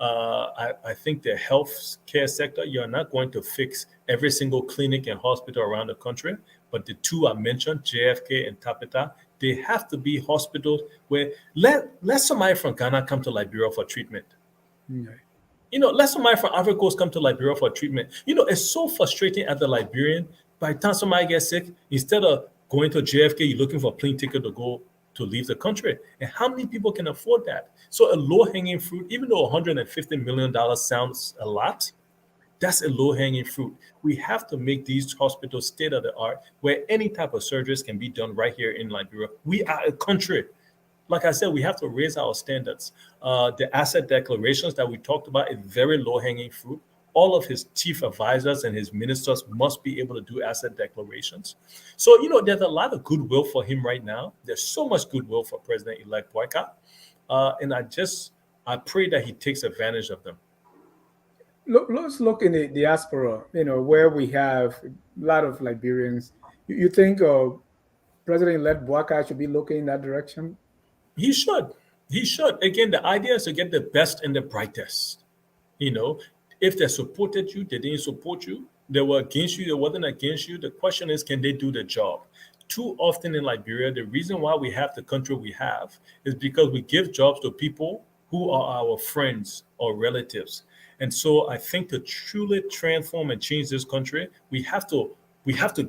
S3: I think the health care sector, you're not going to fix every single clinic and hospital around the country, but the two I mentioned, JFK and Tapeta, they have to be hospitals where let somebody from Ghana come to Liberia for treatment.
S2: Okay.
S3: Let somebody from Ivory Coast come to Liberia for treatment. It's so frustrating as a Liberian. By the time somebody gets sick, instead of going to JFK, you're looking for a plane ticket to leave the country. And how many people can afford that? So a low-hanging fruit, even though $150 million sounds a lot, That's a low hanging fruit. We have to make these hospitals state of the art where any type of surgeries can be done right here in Liberia. We are a country. Like I said, we have to raise our standards. The asset declarations that we talked about is very low hanging fruit. All of his chief advisors and his ministers must be able to do asset declarations. So, there's a lot of goodwill for him right now. There's so much goodwill for President elect Boyka. And I pray that he takes advantage of them.
S2: Let's look in the diaspora, where we have a lot of Liberians. You think President-elect Bouaka should be looking in that direction?
S3: He should. He should. Again, the idea is to get the best and the brightest. If they supported you, they didn't support you. They were against you, they wasn't against you. The question is, can they do the job? Too often in Liberia, the reason why we have the country we have is because we give jobs to people who are our friends or relatives. And so I think to truly transform and change this country, we have to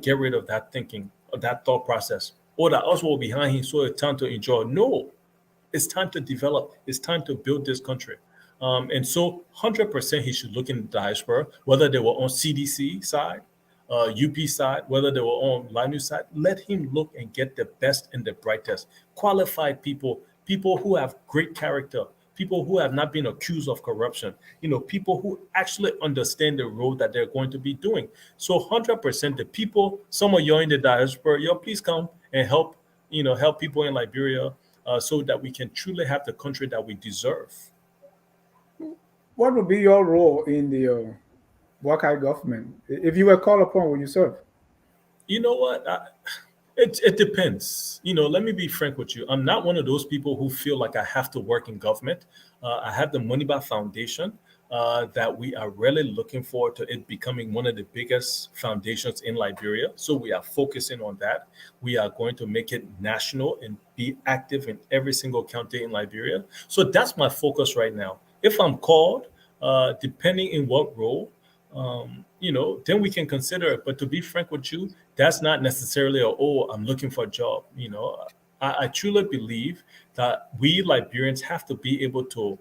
S3: get rid of that thinking, of that thought process. Or that us will behind him, so it's time to enjoy. No, it's time to develop. It's time to build this country. And so 100% he should look in the diaspora, whether they were on CDC side, UP side, whether they were on LINU side. Let him look and get the best and the brightest, qualified people, people who have great character, people who have not been accused of corruption, people who actually understand the role that they're going to be doing. So 100% the people, some of you in the diaspora, please come and help, help people in Liberia so that we can truly have the country that we deserve.
S2: What would be your role in the Bouaka government? If you were called upon, would you serve?
S3: You know what? It depends. Let me be frank with you. I'm not one of those people who feel like I have to work in government. I have the Moniba Foundation that we are really looking forward to it becoming one of the biggest foundations in Liberia. So we are focusing on that. We are going to make it national and be active in every single county in Liberia. So that's my focus right now. If I'm called, depending in what role, then we can consider it. But to be frank with you, that's not necessarily I'm looking for a job. I truly believe that we Liberians have to be able to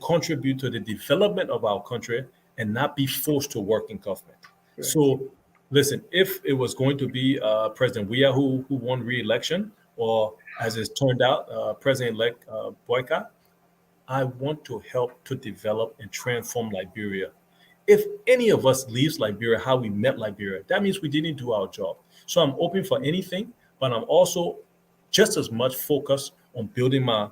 S3: contribute to the development of our country and not be forced to work in government. Right. So, listen, if it was going to be President Weah who won re-election, or as it's turned out, President-elect Boyka, I want to help to develop and transform Liberia. If any of us leaves Liberia how we met Liberia, that means we didn't do our job. So I'm open for anything, but I'm also just as much focused on building my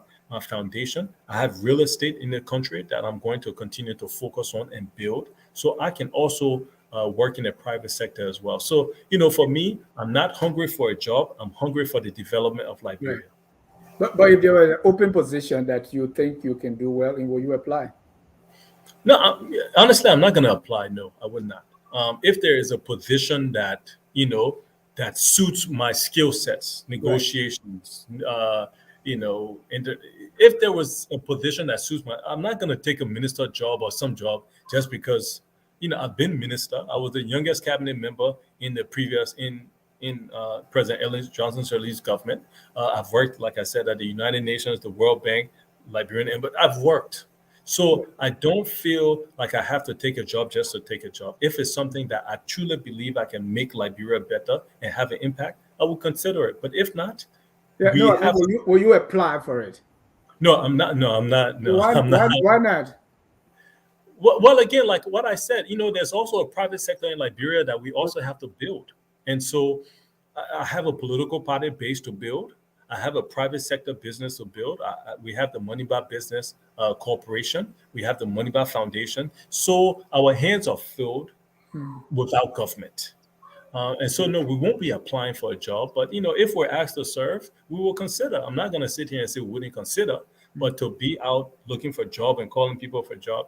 S3: foundation. I have real estate in the country that I'm going to continue to focus on and build. So I can also work in the private sector as well. So, for me, I'm not hungry for a job. I'm hungry for the development of Liberia.
S2: Right. But if there were an open position that you think you can do well in, will you apply?
S3: No, honestly, I'm not going to apply. No, I would not. If there is a position that, that suits my skill sets, negotiations, right. If there was a position that suits I'm not going to take a minister job or some job just because, I've been minister. I was the youngest cabinet member in the previous, in President Ellen Johnson Sirleaf's government. I've worked, like I said, at the United Nations, the World Bank, Liberian, but I've worked. So I don't feel like I have to take a job just to take a job. If it's something that I truly believe I can make Liberia better and have an impact, I will consider it. But if not,
S2: will you apply for it?
S3: No, I'm not. No, I'm not. No,
S2: why,
S3: I'm not.
S2: Why not?
S3: Well, again, like what I said, there's also a private sector in Liberia that we also have to build. And so I have a political party base to build. I have a private sector business to build. We have the Moniba Business Corporation. We have the Moniba Foundation. So our hands are filled without government. And so, no, we won't be applying for a job. But, if we're asked to serve, we will consider. I'm not going to sit here and say we wouldn't consider. But to be out looking for a job and calling people for a job,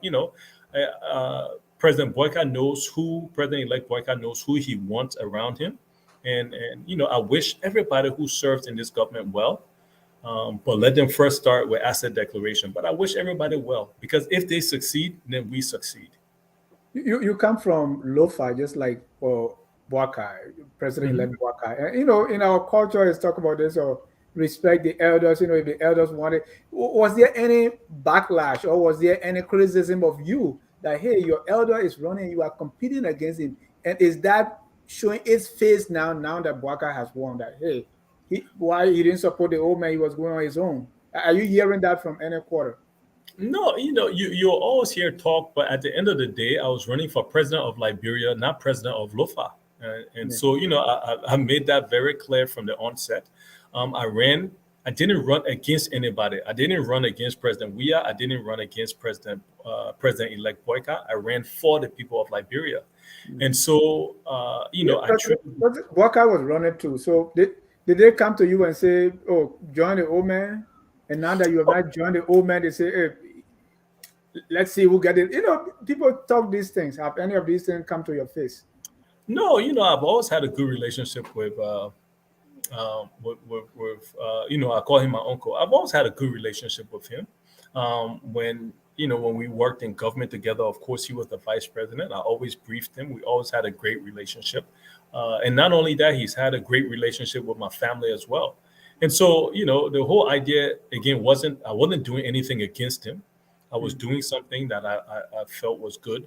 S3: President President-elect Boyka knows who he wants around him. And I wish everybody who serves in this government well, but let them first start with asset declaration. But I wish everybody well, because if they succeed, then we succeed.
S2: You come from Lofa, just like Boyka, President-elect Boyka. And, in our culture, is talk about this or respect the elders. If the elders wanted, was there any backlash or was there any criticism of you that hey, your elder is running, you are competing against him, and is that showing its face now that Bwaka has won? That hey, why he didn't support the old man, he was going on his own. Are you hearing that from any quarter?
S3: No, you'll always hear talk, but at the end of the day, I was running for president of Liberia, not president of Lofa. And
S2: Yeah.
S3: so, I made that very clear from the onset. I ran. I didn't run against anybody. I didn't run against President Weah. I didn't run against President-elect Boyka. I ran for the people of Liberia. And so,
S2: Yeah,
S3: I truly.
S2: but Bwaka was running too. So did they come to you and say, "Oh, join the old man"? And now that you have not joined the old man, they say, "Hey, let's see who get it." People talk these things. Have any of these things come to your face?
S3: No, I've always had a good relationship I call him my uncle. I've always had a good relationship with him. When we worked in government together, of course, he was the vice president. I always briefed him. We always had a great relationship. And not only that, he's had a great relationship with my family as well. And so, the whole idea, again, I wasn't doing anything against him. I was doing something that I felt was good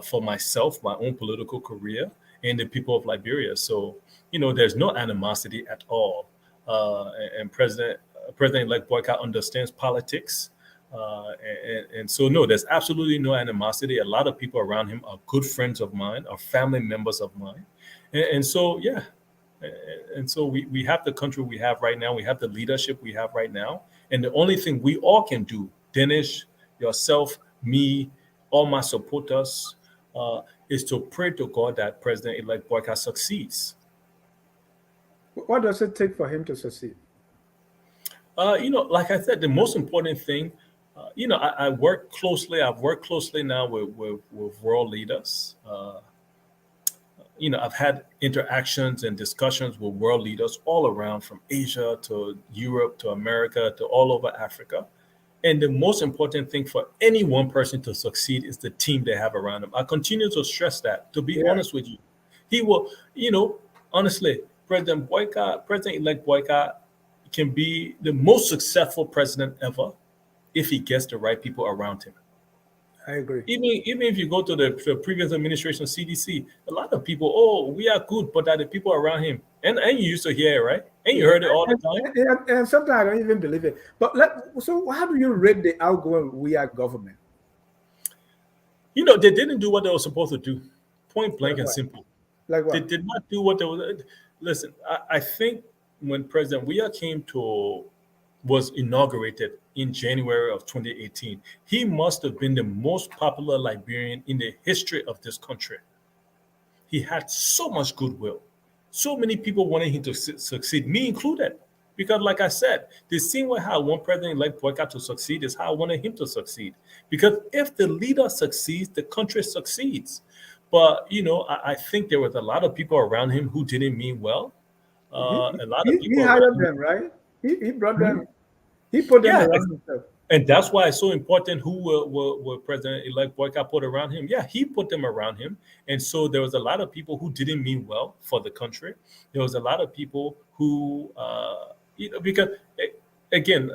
S3: for myself, my own political career, and the people of Liberia. So, there's no animosity at all. And President-elect Boycott understands politics. And so, no, there's absolutely no animosity. A lot of people around him are good friends of mine, are family members of mine. And so, yeah. And so we have the country we have right now. We have the leadership we have right now. And the only thing we all can do, Dennis, yourself, me, all my supporters, is to pray to God that President-elect Boyka succeeds.
S2: What does it take for him to succeed?
S3: Like I said, the most important thing, I work closely. I've worked closely now with world leaders. I've had interactions and discussions with world leaders all around, from Asia to Europe to America to all over Africa. And the most important thing for any one person to succeed is the team they have around them. I continue to stress that, to be
S2: Yeah.
S3: honest with you. He will, honestly, President-elect Boyka can be the most successful president ever if he gets the right people around him.
S2: I agree.
S3: Even if you go to the previous administration CDC, a lot of people, oh, we are good, but are the people around him? And you used to hear it, right? And you heard it all the time.
S2: And sometimes I don't even believe it. But so how do you rate the outgoing we are government?
S3: They didn't do what they were supposed to do. Point blank
S2: Like
S3: and
S2: what?
S3: simple.
S2: Like
S3: They
S2: what?
S3: did not do what they were. Listen, I think when President Weah was inaugurated in January of 2018, he must have been the most popular Liberian in the history of this country. He had so much goodwill. So many people wanted him to succeed, me included. Because, like I said, the same way how I want President-elect Boyka to succeed is how I wanted him to succeed. Because if the leader succeeds, the country succeeds. But, I think there was a lot of people around him who didn't mean well. A lot of
S2: He
S3: people
S2: hired
S3: around him.
S2: them, right? He brought them. He put them
S3: Yeah,
S2: around himself.
S3: and that's why it's so important who will President-elect Boyka put around him. Yeah, he put them around him. And so there was a lot of people who didn't mean well for the country. There was a lot of people who, because, again,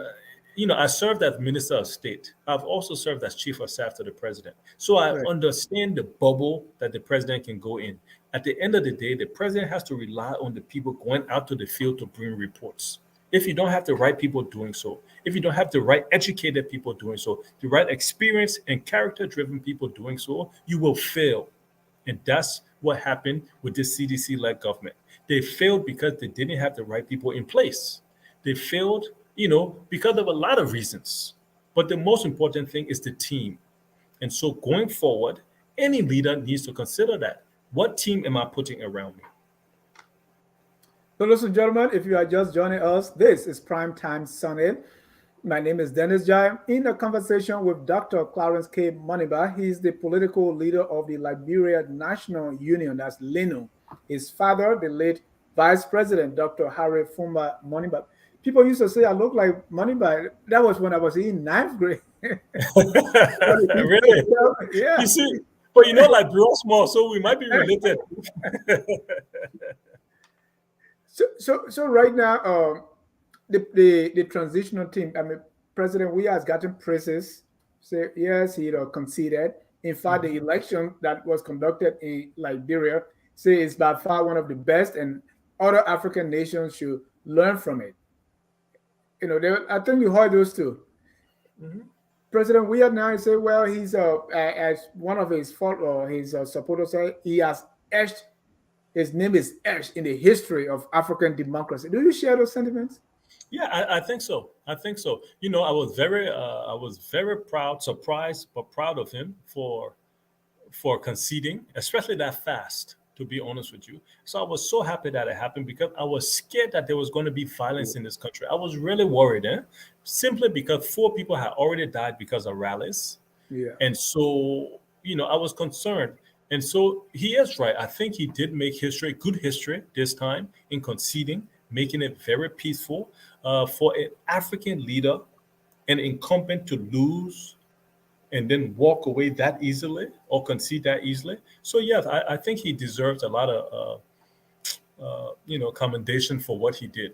S3: I served as Minister of State. I've also served as Chief of Staff to the President. So I
S2: Right.
S3: understand the bubble that the President can go in. At the end of the day, the President has to rely on the people going out to the field to bring reports. If you don't have the right people doing so, if you don't have the right educated people doing so, the right experienced and character-driven people doing so, you will fail. And that's what happened with this CDC-led government. They failed because they didn't have the right people in place. They failed, because of a lot of reasons. But the most important thing is the team. And so going forward, any leader needs to consider that. What team am I putting around me?
S2: So, ladies and gentlemen, if you are just joining us, this is Prime Time Sunday. My name is Dennis Jai. In a conversation with Dr. Clarence K. Moniba, he is the political leader of the Liberia National Union, that's LINU. His father, the late Vice President, Dr. Harry Fumba Moniba. People used to say I look like Moniba. That was when I was in ninth grade.
S3: Really?
S2: Yeah.
S3: You see, but like we're small, so we might be related.
S2: So right now, the transitional team. I mean, President Weah has gotten praises. Say yes, he conceded. In fact, the election that was conducted in Liberia say is by far one of the best, and other African nations should learn from it. I think you heard those two.
S3: Mhm.
S2: President Weir now say, well, he's as one of his his supporters say, he has etched his name is etched in the history of African democracy. Do you share those sentiments?
S3: Yeah, I think so. I think so. I was very proud, surprised, but proud of him for conceding, especially that fast. To be honest with you, so I was so happy that it happened because I was scared that there was going to be violence in this country. I was really worried, simply because 4 people had already died because of rallies,
S2: Yeah.
S3: and so I was concerned. And so he is right. I think he did make history, good history this time in conceding, making it very peaceful for an African leader, an incumbent to lose and then walk away that easily or concede that easily. So yes, I think he deserves a lot of commendation for what he did.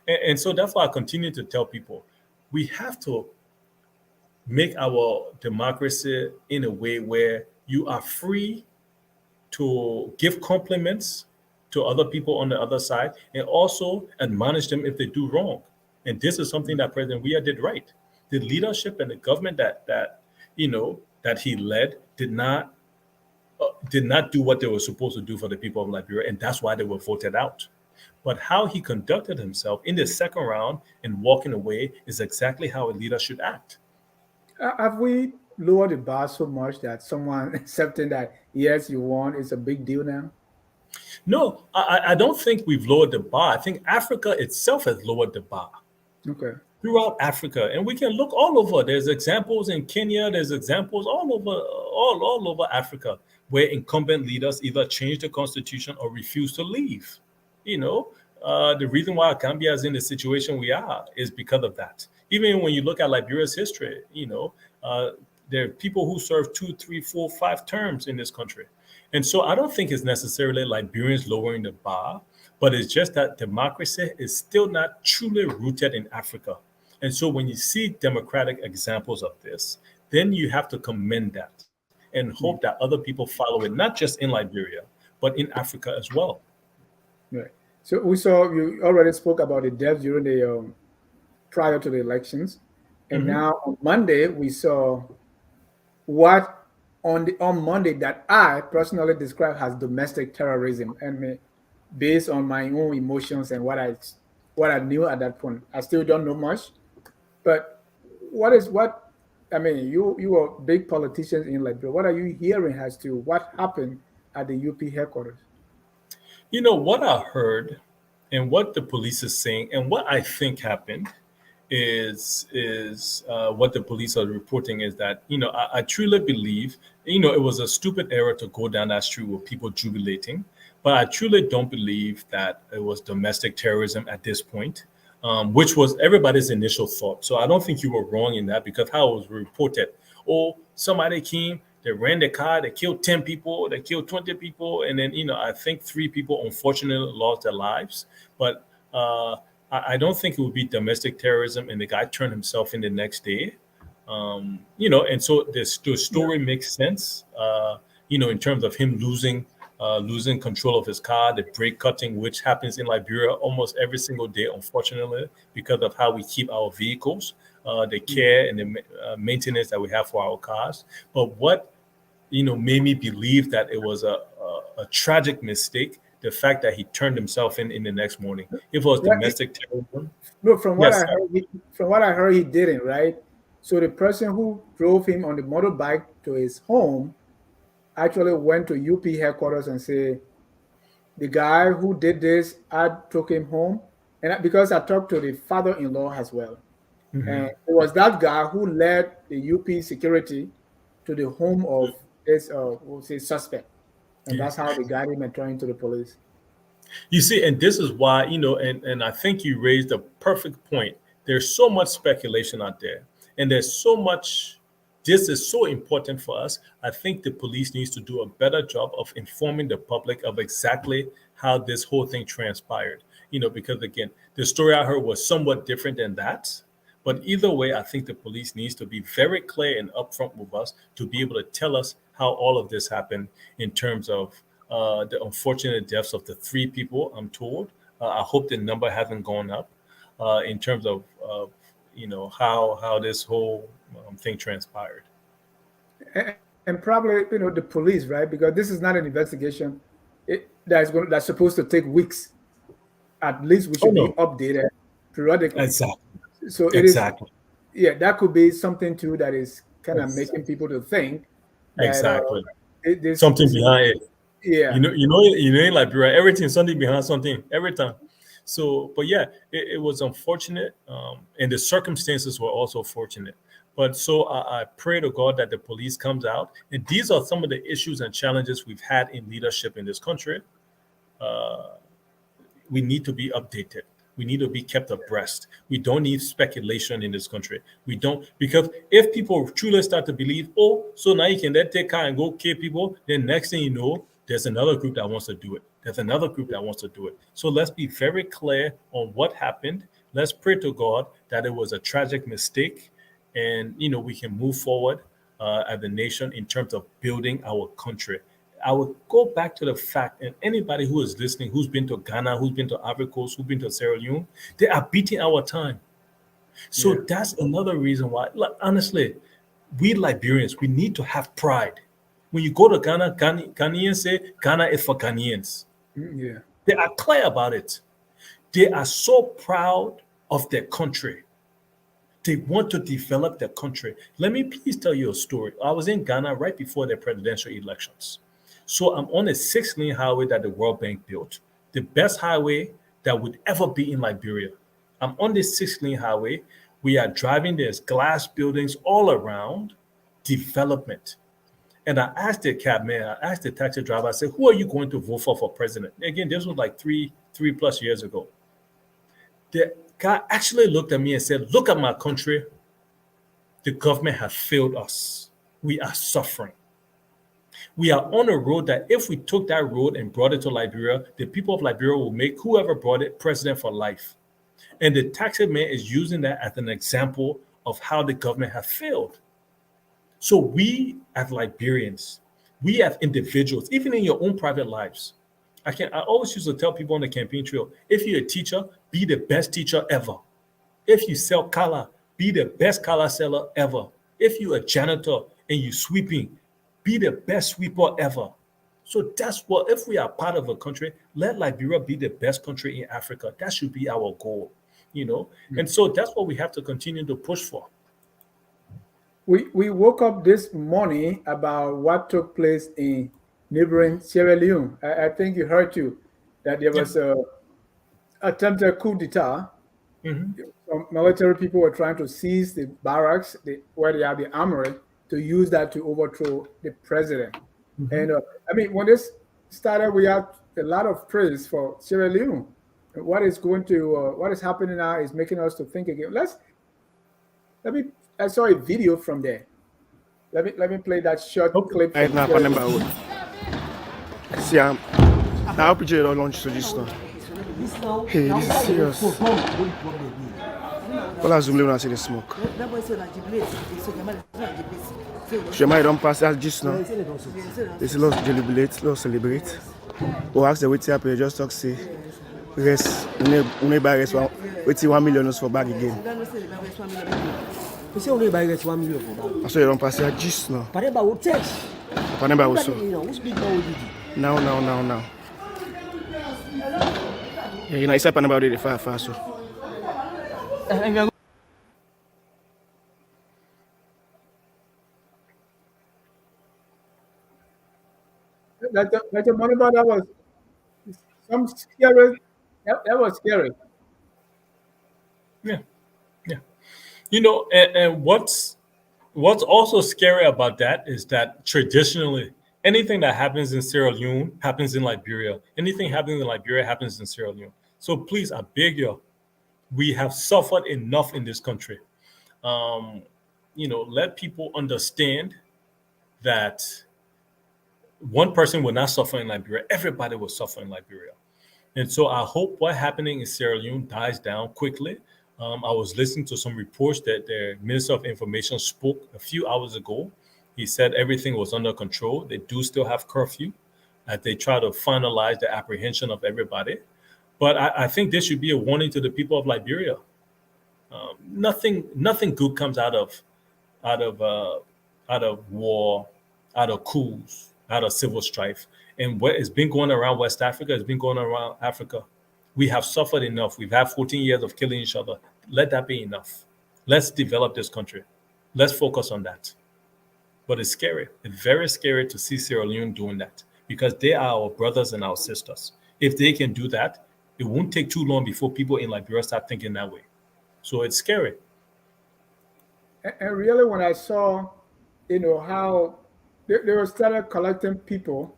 S3: And so that's why I continue to tell people we have to make our democracy in a way where you are free to give compliments to other people on the other side and also admonish them if they do wrong. And this is something that President Weah did right. The leadership and the government that he led did not do what they were supposed to do for the people of Liberia, and that's why they were voted out. But how he conducted himself in the second round and walking away is exactly how a leader should act.
S2: Have we lowered the bar so much that someone accepting that yes, you won is a big deal now?
S3: No, I don't think we've lowered the bar. I think Africa itself has lowered the bar.
S2: Okay.
S3: Throughout Africa, and we can look all over. There's examples in Kenya. There's examples all over Africa where incumbent leaders either change the constitution or refuse to leave. The reason why Gambia is in the situation we are is because of that. Even when you look at Liberia's history, there are people who serve 2, 3, 4, 5 terms in this country, and so I don't think it's necessarily Liberians lowering the bar, but it's just that democracy is still not truly rooted in Africa. And so when you see democratic examples of this, then you have to commend that and hope that other people follow it, not just in Liberia, but in Africa as well.
S2: Right. So we saw you already spoke about the deaths during the prior to the elections, and now on Monday we saw what on Monday that I personally describe as domestic terrorism, and based on my own emotions and what I knew at that point. I still don't know much. But you are big politicians in Liberia. What are you hearing as to what happened at the UP headquarters?
S3: What I heard and what the police is saying and what I think happened is what the police are reporting is that, I truly believe, it was a stupid error to go down that street with people jubilating. But I truly don't believe that it was domestic terrorism at this point. Which was everybody's initial thought. So I don't think you were wrong in that because how it was reported. Oh, somebody came, they ran the car, they killed 10 people, they killed 20 people. And then, I think 3 people unfortunately lost their lives. But I don't think it would be domestic terrorism and the guy turned himself in the next day. And so the story makes sense, in terms of him losing control of his car, the brake cutting, which happens in Liberia almost every single day, unfortunately, because of how we keep our vehicles, the care and the maintenance that we have for our cars. But what, made me believe that it was a tragic mistake, the fact that he turned himself in the next morning. If it was domestic terrorism.
S2: No, from what
S3: Yes,
S2: I heard, he didn't, right? So the person who drove him on the motorbike to his home actually went to UP headquarters and say, the guy who did this, I took him home. And because I talked to the father-in-law as well. And it was that guy who led the UP security to the home of this we'll say suspect. And that's how they got him and turned to the police.
S3: You see, and this is why, and I think you raised a perfect point. There's so much speculation out there, and there's so much. This is so important for us. I think the police needs to do a better job of informing the public of exactly how this whole thing transpired. Because again, the story I heard was somewhat different than that. But either way, I think the police needs to be very clear and upfront with us to be able to tell us how all of this happened in terms of the unfortunate deaths of the 3 people, I'm told. I hope the number hasn't gone up in terms of how this whole thing transpired.
S2: And probably the police, right? Because this is not an investigation that's supposed to take weeks. At least we
S3: Oh
S2: should be
S3: no,
S2: updated periodically.
S3: exactly,
S2: So it is,
S3: exactly,
S2: yeah, that could be something too that is kind of
S3: Ex-
S2: making people to think that
S3: exactly.
S2: this
S3: Something
S2: is,
S3: behind it.
S2: yeah.
S3: In Liberia, everything something behind something every time. So, but yeah, it was unfortunate, and the circumstances were also fortunate. But so I pray to God that the police comes out, and these are some of the issues and challenges we've had in leadership in this country. Uh, we need to be updated. We need to be kept abreast. We don't need speculation in this country. We don't, because if people truly start to believe, oh, so now you can then take car and go kill people, then next thing you know, there's another group that wants to do it. There's another group that wants to do it. So let's be very clear on what happened. Let's pray to God that it was a tragic mistake, and we can move forward as a nation in terms of building our country. I would go back to the fact, and anybody who is listening, who's been to Ghana, who's been to Ivory Coast, who's been to Sierra Leone, they are beating our time. So
S2: Yeah.
S3: that's another reason why, like, honestly, we Liberians, we need to have pride. When you go to Ghana, Ghanaians say Ghana is for Ghanaians.
S2: Yeah.
S3: They are clear about it. They are so proud of their country. They want to develop their country. Let me please tell you a story. I was in Ghana right before the presidential elections. So I'm on a 6-lane highway that the World Bank built, the best highway that would ever be in Liberia. I'm on this 6-lane highway. We are driving, there's glass buildings all around, development. And I asked the I asked the taxi driver, I said, who are you going to vote for president? Again, this was like three plus years ago. The guy actually looked at me and said, look at my country. The government has failed us. We are suffering. We are on a road that if we took that road and brought it to Liberia, the people of Liberia will make whoever brought it president for life. And the taxi man is using that as an example of how the government has failed. So we as Liberians, we as individuals, even in your own private lives, I always used to tell people on the campaign trail, if you're a teacher, be the best teacher ever. If you sell color, be the best color seller ever. If you're a janitor and you're sweeping, be the best sweeper ever. So that's what, if we are part of a country, let Liberia be the best country in Africa. That should be our goal, And so that's what we have to continue to push for.
S2: We woke up this morning about what took place in neighboring Sierra Leone. I think you heard too that there was a attempted coup d'etat.
S3: Mm-hmm.
S2: Some military people were trying to seize the barracks where they have the armory to use that to overthrow the president.
S3: Mm-hmm.
S2: And I mean, when this started, we had a lot of praise for Sierra Leone. What is happening now is making us to think again. I saw a video from there. Let me play that short clip.
S4: Right now, see, now I picture it on launch to this now. Hey, this is serious. Well, I zoom when I see the smoke. Shema don't pass that just now. This is let's celebrate. Or ask the wait happen, just talk say rest. We buy rest. Wait 1 million for bag again.
S5: You say only buy get 1 million for bag.
S4: I saw you don't pass that just now.
S5: Paneba will take.
S4: Paneba also.
S5: Who's big man will do?
S4: Now. Yeah, it's happening about it fast so.
S2: Like a Moniba, that was some scary. That was scary.
S3: Yeah. And what's also scary about that is that traditionally, anything that happens in Sierra Leone happens in Liberia. Anything happening in Liberia happens in Sierra Leone. So please, I beg you, we have suffered enough in this country. Let people understand that one person will not suffer in Liberia. Everybody will suffer in Liberia. And so I hope what's happening in Sierra Leone dies down quickly. I was listening to some reports that the Minister of Information spoke a few hours ago. He said everything was under control. They do still have curfew as they try to finalize the apprehension of everybody. But I think this should be a warning to the people of Liberia. Nothing good comes out of out of uh, out of war, out of coups, out of civil strife. And what has been going around West Africa has been going around Africa. We have suffered enough. We've had 14 years of killing each other. Let that be enough. Let's develop this country. Let's focus on that. But it's scary. It's very scary to see Sierra Leone doing that because they are our brothers and our sisters. If they can do that, it won't take too long before people in Liberia start thinking that way. So it's scary.
S2: And really, when I saw, how they were started collecting people,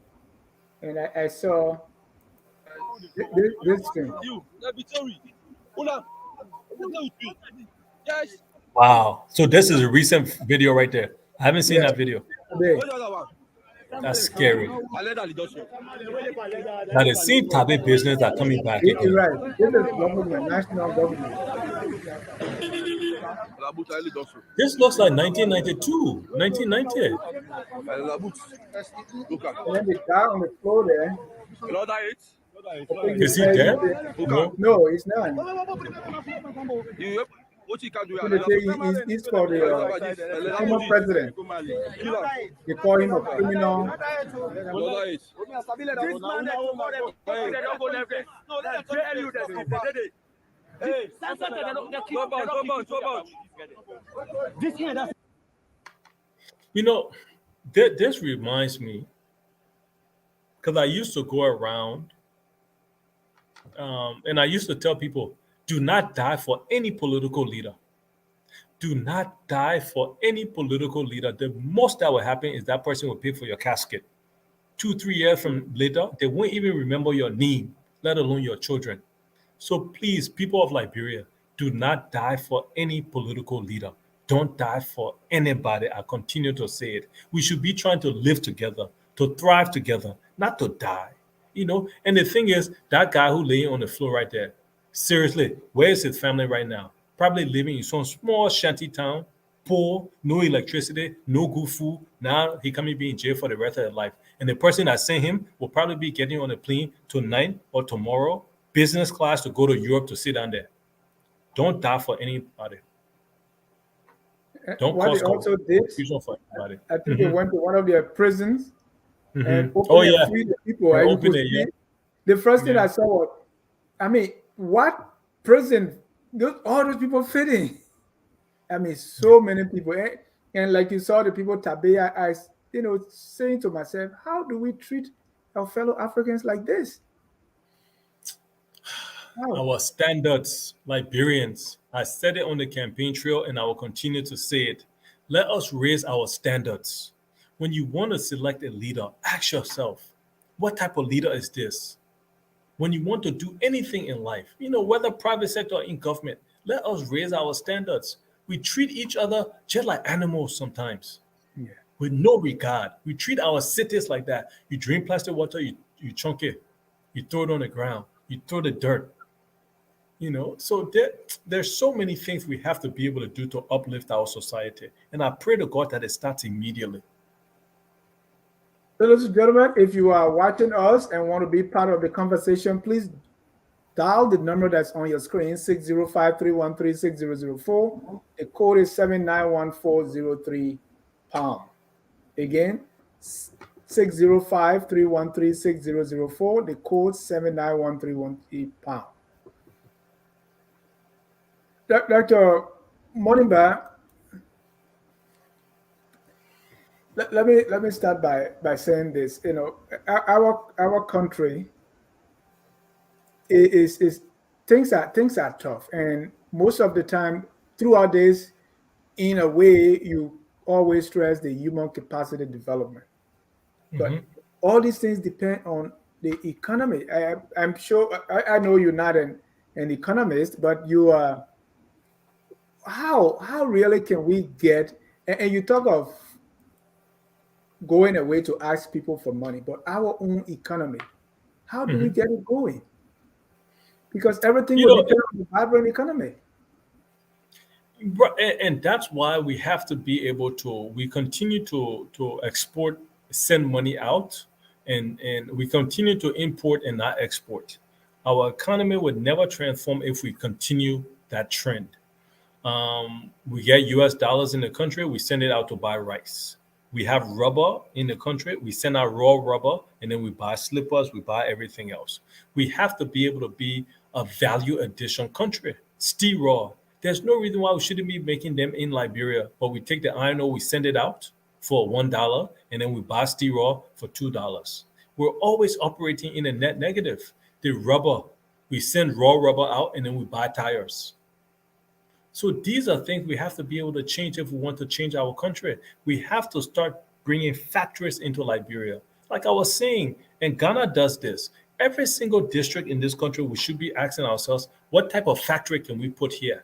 S2: and I saw this thing.
S6: Yes.
S3: Wow. So this is a recent video right there. I haven't seen that video.
S2: Today.
S3: That's scary. Now
S6: Now
S3: the same Tabe business are coming back
S2: You're
S3: again.
S2: right. This is government, national government.
S3: This looks like 1992, 1990.
S2: And then the guy on the floor there, I think
S3: Is he
S2: said-
S3: dead? No.
S2: No, he's not.
S6: What you can do?
S2: They say he's for the former president. They call him a criminal.
S3: You know, this reminds me because I used to go around and I used to tell people, do not die for any political leader. Do not die for any political leader. The most that will happen is that person will pay for your casket. 2-3 years from later, they won't even remember your name, let alone your children. So please, people of Liberia, do not die for any political leader. Don't die for anybody. I continue to say it. We should be trying to live together, to thrive together, not to die. And the thing is, that guy who laying on the floor right there, seriously, where is his family right now? Probably living in some small shanty town, poor, no electricity, no good food. Now he can be in jail for the rest of his life. And the person that sent him will probably be getting on a plane tonight or tomorrow, business class to go to Europe to sit down there. Don't die for anybody. Don't
S2: What
S3: cause
S2: they also did,
S3: confusion for anybody.
S2: I think they went to one of their prisons and
S3: Mhm.
S2: opened
S3: Oh
S2: and
S3: yeah,
S2: freed the people.
S3: They
S2: And you
S3: opened
S2: could
S3: it, yeah.
S2: see- The first thing
S3: Yeah.
S2: I saw was, what prison all those people fit in? So many people. And like you saw the people Tabea, saying to myself, how do we treat our fellow Africans like this? How?
S3: Our standards, Liberians. I said it on the campaign trail and I will continue to say it. Let us raise our standards. When you want to select a leader, ask yourself, what type of leader is this? When you want to do anything in life, whether private sector or in government, let us raise our standards. We treat each other just like animals sometimes,
S2: Yeah.
S3: with no regard. We treat our cities like that. You drink plastic water, you chunk it, you throw it on the ground, you throw the dirt. So there's so many things we have to be able to do to uplift our society. And I pray to God that it starts immediately.
S2: So, ladies and gentlemen, if you are watching us and want to be part of the conversation, please dial the number that's on your screen, 605-313-6004. The code is 791403#. Again, 605-313-6004. The code 791313#. Dr. Moniba, let me start by saying this. Our country is things are tough, and most of the time throughout this, in a way, you always stress the human capacity development. But all these things depend on the economy. I'm sure I know you're not an economist, but you are. How really can we get? And you talk of going away to ask people for money, but our own economy, how do we get it going? Because everything will depend on the vibrant economy.
S3: And that's why we have to be able to. We continue to export, send money out, and we continue to import and not export. Our economy would never transform if we continue that trend. We get US dollars in the country, we send it out to buy rice. We have rubber in the country, we send out raw rubber, and then we buy slippers, we buy everything else. We have to be able to be a value addition country. Steel raw. There's no reason why we shouldn't be making them in Liberia, but we take the iron ore, we send it out for $1, and then we buy steel raw for $2. We're always operating in a net negative. The rubber, we send raw rubber out, and then we buy tires. So these are things we have to be able to change if we want to change our country. We have to start bringing factories into Liberia. Like I was saying, and Ghana does this. Every single district in this country, we should be asking ourselves, what type of factory can we put here?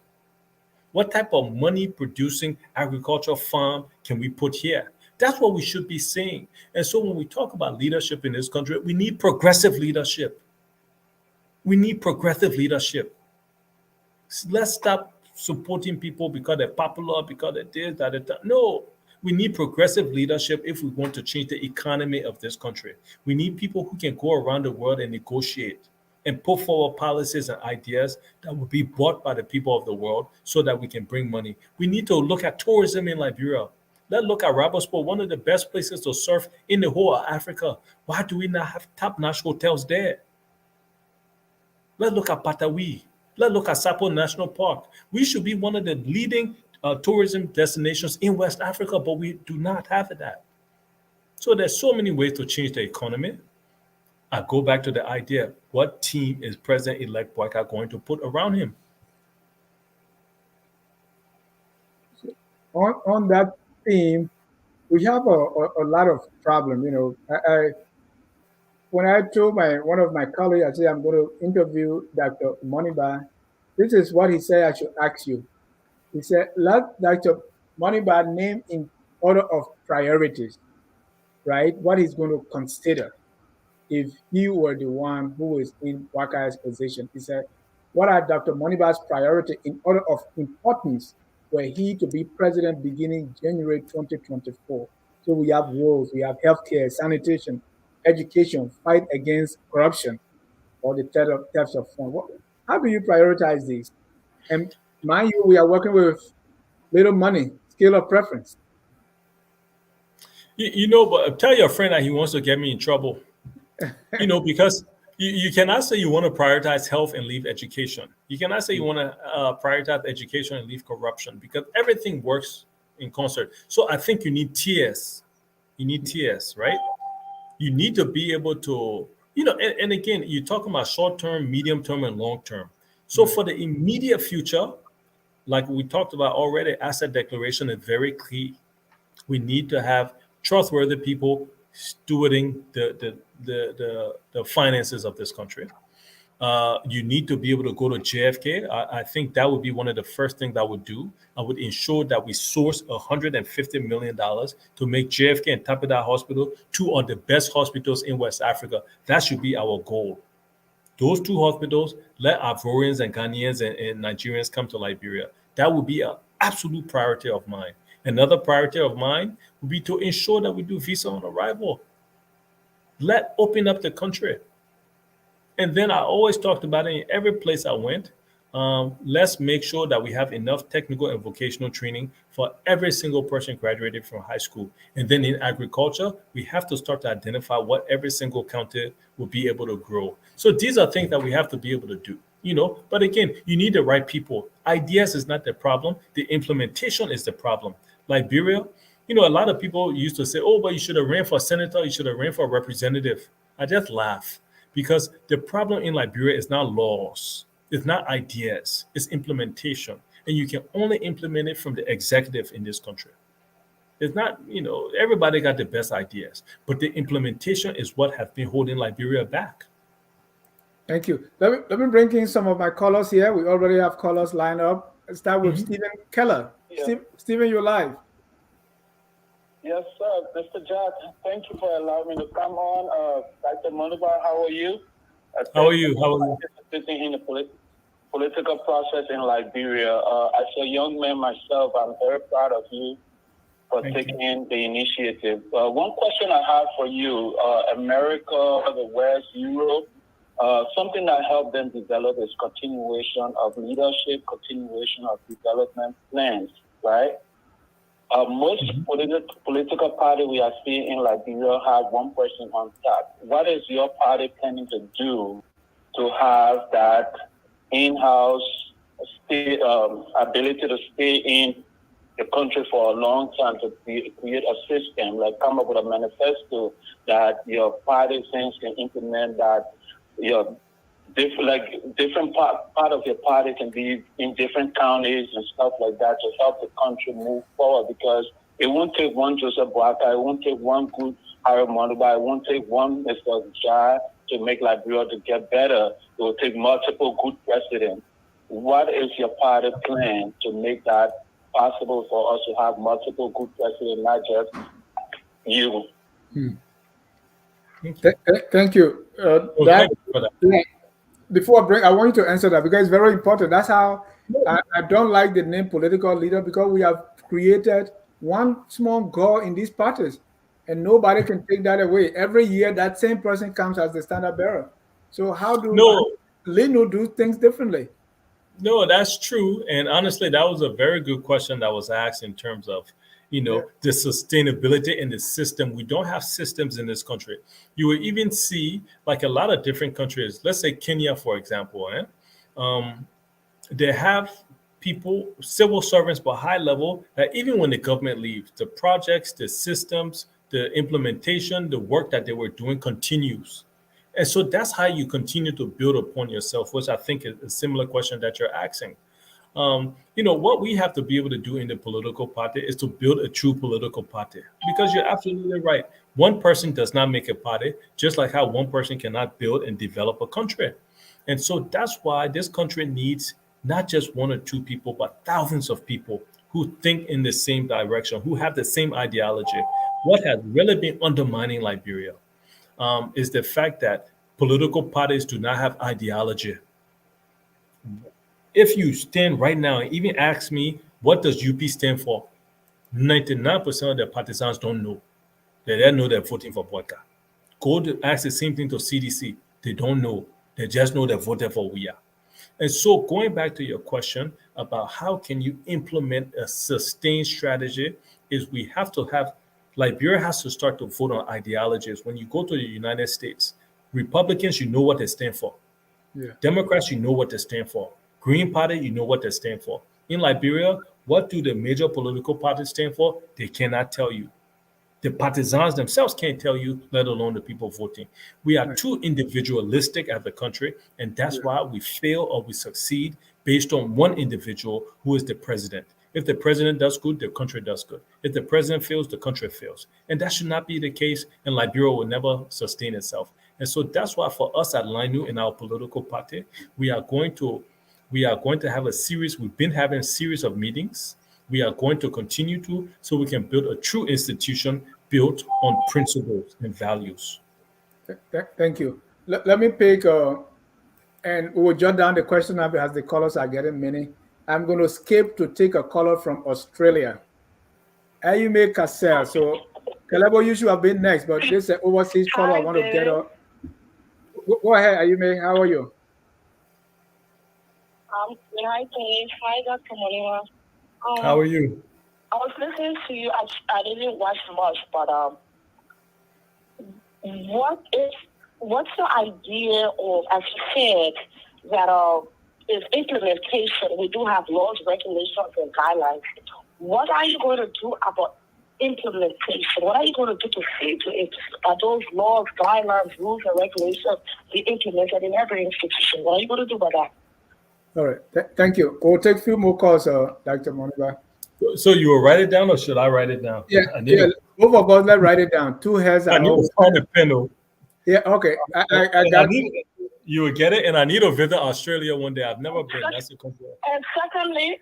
S3: What type of money producing agricultural farm can we put here? That's what we should be saying. And so when we talk about leadership in this country, we need progressive leadership. We need progressive leadership. Let's stop supporting people because they're popular, because they're this, that. No, we need progressive leadership if we want to change the economy of this country. We need people who can go around the world and negotiate and put forward policies and ideas that will be bought by the people of the world so that we can bring money. We need to look at tourism in Liberia. Let's look at Rabosport, one of the best places to surf in the whole of Africa. Why do we not have top-notch hotels there? Let's look at Patawi. Let's look at Sapo National Park. We should be one of the leading tourism destinations in West Africa, but we do not have that. So there's so many ways to change the economy. I go back to the idea, what team is President-elect Boyka going to put around him?
S2: On that theme, we have a lot of problem. You know, when I told one of my colleagues, I said I'm going to interview Dr. Moniba, this is what he said I should ask you. He said, let Dr. Moniba name in order of priorities, right? What he's going to consider if he were the one who is in Waka's position. He said, what are Dr. Moniba's priority in order of importance were he to be president beginning January 2024? So we have roads, we have healthcare, sanitation, education, fight against corruption, or the theft of funds. How do you prioritize these? And mind you, we are working with little money, scale of preference.
S3: But tell your friend that he wants to get me in trouble. Because you cannot say you want to prioritize health and leave education. You cannot say you want to prioritize education and leave corruption, because everything works in concert. So I think you need tiers. You need tiers, right? You need to be able to, and again, you're talking about short-term, medium-term, and long-term. So for the immediate future, like we talked about already, asset declaration is very key. We need to have trustworthy people stewarding the finances of this country. You need to be able to go to JFK. I think that would be one of the first things I would do. I would ensure that we source $150 million to make JFK and Tapida Hospital two of the best hospitals in West Africa. That should be our goal. Those two hospitals, let Ivorians and Ghanaians and Nigerians come to Liberia. That would be an absolute priority of mine. Another priority of mine would be to ensure that we do visa on arrival. Let open up the country. And then I always talked about it in every place I went. Let's make sure that we have enough technical and vocational training for every single person graduated from high school. And then in agriculture, we have to start to identify what every single county will be able to grow. So these are things that we have to be able to do. But again, you need the right people. Ideas is not the problem. The implementation is the problem. Liberia, a lot of people used to say, oh, but you should have ran for senator, you should have ran for representative. I just laugh, because the problem in Liberia is not laws. It's not ideas. It's implementation. And you can only implement it from the executive in this country. It's not, everybody got the best ideas, but the implementation is what has been holding Liberia back.
S2: Thank you. Let me bring in some of my callers here. We already have callers lined up. Let's start with Stephen Keller. Yeah. Stephen, you're live.
S6: Yes, sir. Mr. Jack, thank you for allowing me to come on. Dr. Moniba, how are you?
S3: How are you?
S6: Participating in the political process in Liberia. As a young man myself, I'm very proud of you for taking the initiative. One question I have for you, America, the West, Europe, something that helped them develop is continuation of leadership, continuation of development plans, right? Most political party we are seeing in Liberia have one person on top. What is your party planning to do to have that in-house ability to stay in the country for a long time, to create a system, like come up with a manifesto that your party things can implement, that your different part of your party can be in different counties and stuff like that to help the country move forward, because it won't take one Joseph Boaka, it won't take one good Harry Moniba, it won't take one Mr. Jai to make Liberia to get better. It will take multiple good presidents. What is your party plan to make that possible for us to have multiple good presidents, not just you?
S2: Thank you.
S3: Thank you for that.
S2: Yeah, before I bring, I want you to answer that because it's very important. That's how I don't like the name political leader, because we have created one small goal in these parties, and nobody can take that away. Every year, that same person comes as the standard bearer. So how do LINU do things differently?
S3: No, that's true. And honestly, that was a very good question that was asked in terms of, the sustainability in the system. We don't have systems in this country. You will even see, like a lot of different countries, let's say Kenya, for example, they have people, civil servants, but high level, that even when the government leaves, the projects, the systems, the implementation, the work that they were doing continues. And so that's how you continue to build upon yourself, which I think is a similar question that you're asking. What we have to be able to do in the political party is to build a true political party, because you're absolutely right. One person does not make a party, just like how one person cannot build and develop a country. And so that's why this country needs not just one or two people, but thousands of people who think in the same direction, who have the same ideology. What has really been undermining Liberia is the fact that political parties do not have ideology. If you stand right now and even ask me, what does UP stand for? 99% of the partisans don't know. They don't know they're voting for Boyka. Go to ask the same thing to CDC. They don't know. They just know they're voting for WIA. And so going back to your question about how can you implement a sustained strategy, is we have to have, Liberia has to start to vote on ideologies. When you go to the United States, Republicans, you know what they stand for.
S2: Yeah.
S3: Democrats, you know what they stand for. Green Party, you know what they stand for. In Liberia, what do the major political parties stand for? They cannot tell you. The partisans themselves can't tell you, let alone the people voting. We are too individualistic as a country, and that's why we fail or we succeed based on one individual who is the president. If the president does good, the country does good. If the president fails, the country fails. And that should not be the case, and Liberia will never sustain itself. And so that's why for us at LINU in our political party, we are going to have a series. We've been having a series of meetings. We are going to continue to, so we can build a true institution built on principles and values.
S2: Thank you. Let me pick, and we will jot down the question up as the callers are getting many. I'm going to skip to take a caller from Australia. Ayume Cassell. So, Kalebo, you should have been next, but this is an overseas caller. I want to get up. Go ahead, Ayume. How are you?
S7: Hi, Dave. Hi, Dr. Moniba.
S3: How are you?
S7: I was listening to you. I didn't watch much, but what's the idea of, as you said, that is implementation? We do have laws, regulations, and guidelines. What are you going to do about implementation? What are you going to do to see to it? Are those laws, guidelines, rules, and regulations be implemented in every institution? What are you going to do about that?
S2: All right. Thank you. We'll take a few more calls, Dr. Moniba.
S3: So you will write it down, or should I write it down?
S2: Yeah. Both of us, let's write it down. Two heads.
S3: I need to find a pen.
S2: Yeah. Okay. I got it.
S3: You will get it, and I need to visit Australia one day. I've never been. That's the country.
S7: And secondly,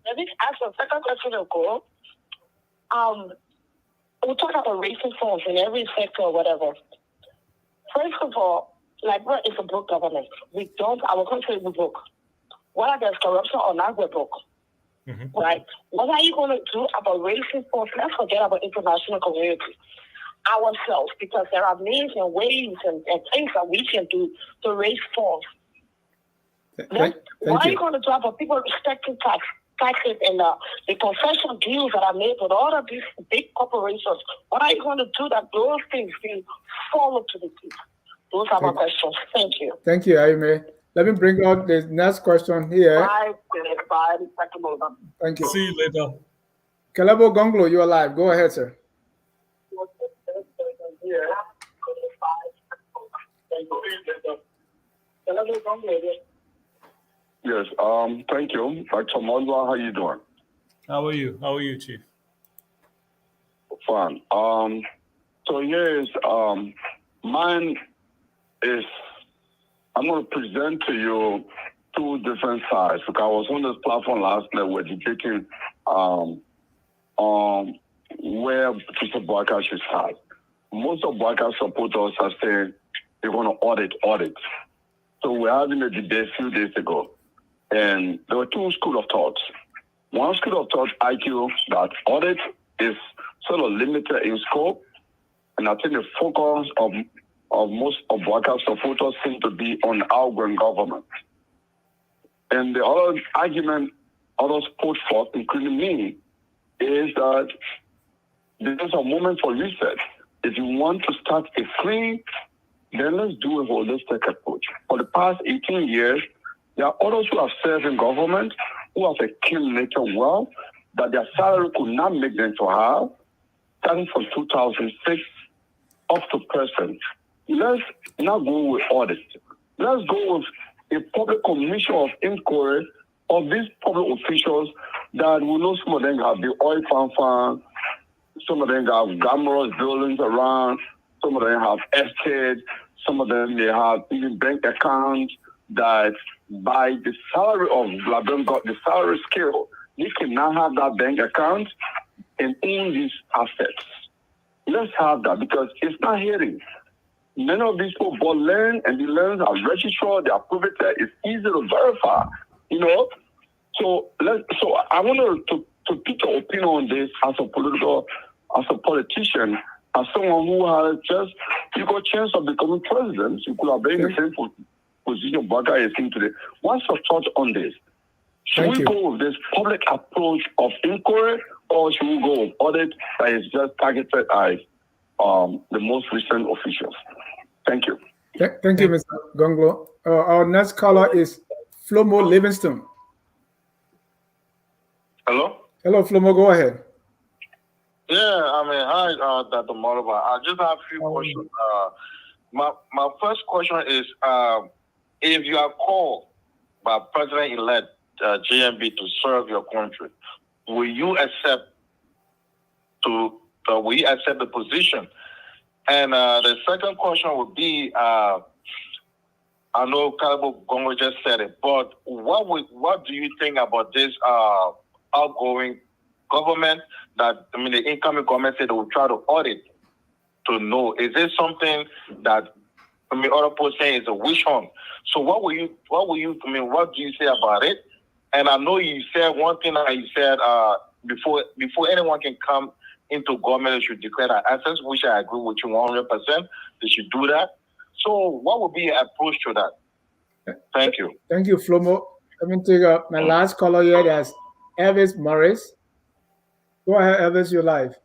S7: let me ask a second question to go. We talk about raising funds in every sector or whatever. First of all, Liberia is a broke government. Our country is broke. Whether there's corruption or not, we're broke.
S3: Mm-hmm.
S7: Right? What are you going to do about raising funds? Let's forget about international community. Ourselves, because there are means and ways and things that we can do to raise funds. What are you going to do about people respecting taxes and the concession deals that are made with all of these big corporations? What are you going to do that those things will follow to the teeth? Those are my questions. Thank you.
S2: Thank you, Aime. Let me bring out the next question here.
S7: Bye.
S2: Thank you.
S3: See you later.
S2: Kalebo Gonglo, you're live. Go ahead, sir.
S8: Yes, thank you. Dr. Moniba, how you doing?
S3: How are you? How are you, Chief?
S8: Fine. So here's mine is I'm going to present to you two different sides. Because I was on this platform last night, we're debating on where Mr. Boaka should start. Most of Boaka's supporters are saying they're going to audit. So we're having a debate a few days ago, and there were two schools of thought. One school of thought argued that audit is sort of limited in scope, and I think the focus of most of Boaka's supporters seem to be on outgoing government. And the other argument others put forth, including me, is that there's a moment for reset. If you want to start a clean, then let's do a holistic approach. For the past 18 years, there are others who have served in government who have accumulated wealth that their salary could not make them to have, starting from 2006 up to present. Let's not go with audit. Let's go with a public commission of inquiry of these public officials that we know some of them have the oil farm, some of them have glamorous buildings around, some of them have estates, some of them they have even bank accounts that by the salary of the salary scale, you cannot have that bank account and own these assets. Let's have that because it's not hearing. Many of these people bought land and the lands are registered, they are prohibited, it's easy to verify, you know. So I want to pick your opinion on this as a politician, as someone who has you got a chance of becoming president, you could have been in the same position Boaka is in today. What's your thought on this? Should we go with this public approach of inquiry, or should we go with audit that is just targeted at the most recent officials? Thank you.
S2: Thank you, Mr. Gonglo. Our next caller is Flomo Livingston.
S9: Hello?
S2: Hello, Flomo, go ahead.
S9: Yeah, hi, Dr. Moniba. I just have a few questions. My first question is, if you are called by President-elect JNB to serve your country, will you accept the position? And the second question would be, I know Kalebo Gongo just said it, but what do you think about this outgoing government that, the incoming government said they will try to audit to know, is this something that, other people saying is a wish hunt? So what do you say about it? And I know you said one thing that you said, before anyone can come into government, they should declare their assets, which I agree with you 100%. They should do that. So what would be your approach to that? Thank you.
S2: Thank you, Flomo. Let me take my last caller here. That's Elvis Morris. Go ahead, Elvis, you're live.